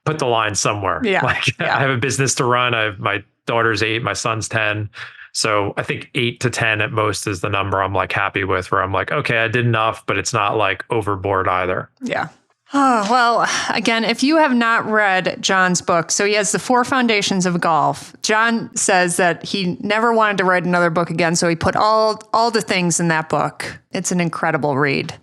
put the line somewhere. Yeah. I have a business to run. My daughter's 8, my son's 10. So I think 8 to 10 at most is the number I'm like happy with, where I'm like, okay, I did enough, but it's not like overboard either. Yeah. Oh, well, again, if you have not read John's book, so he has the 4 foundations of golf. John says that he never wanted to write another book again, so he put all the things in that book. It's an incredible read.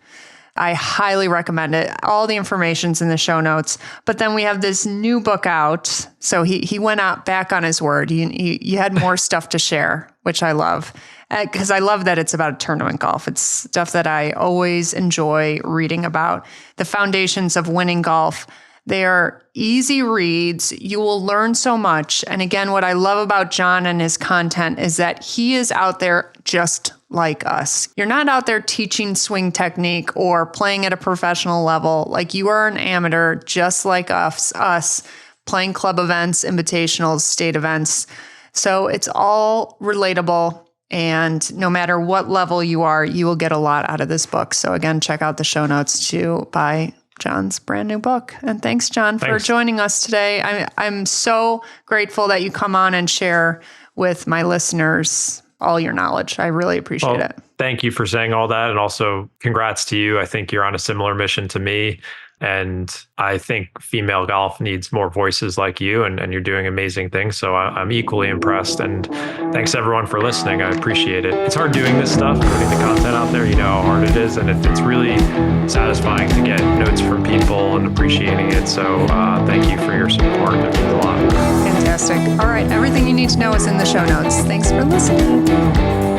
I highly recommend it. All the information's in the show notes. But then we have this new book out. So he went out back on his word. He had more stuff to share, which I love. Because I love that it's about tournament golf. It's stuff that I always enjoy reading about. The foundations of winning golf. They are easy reads. You will learn so much. And again, what I love about John and his content is that he is out there just like us. You're not out there teaching swing technique or playing at a professional level. Like, you are an amateur just like us playing club events, invitationals, state events. So it's all relatable. And no matter what level you are, you will get a lot out of this book. So again, check out the show notes to buy John's brand new book. And thanks, John, for joining us today. I'm so grateful that you come on and share with my listeners all your knowledge. I really appreciate it. Thank you for saying all that. And also congrats to you. I think you're on a similar mission to me. And I think female golf needs more voices like you, and you're doing amazing things. So I'm equally impressed. And thanks everyone for listening. I appreciate it. It's hard doing this stuff, putting the content out there. You know how hard it is. And it's really satisfying to get notes from people and appreciating it. So thank you for your support. It means a lot. Fantastic. All right. Everything you need to know is in the show notes. Thanks for listening.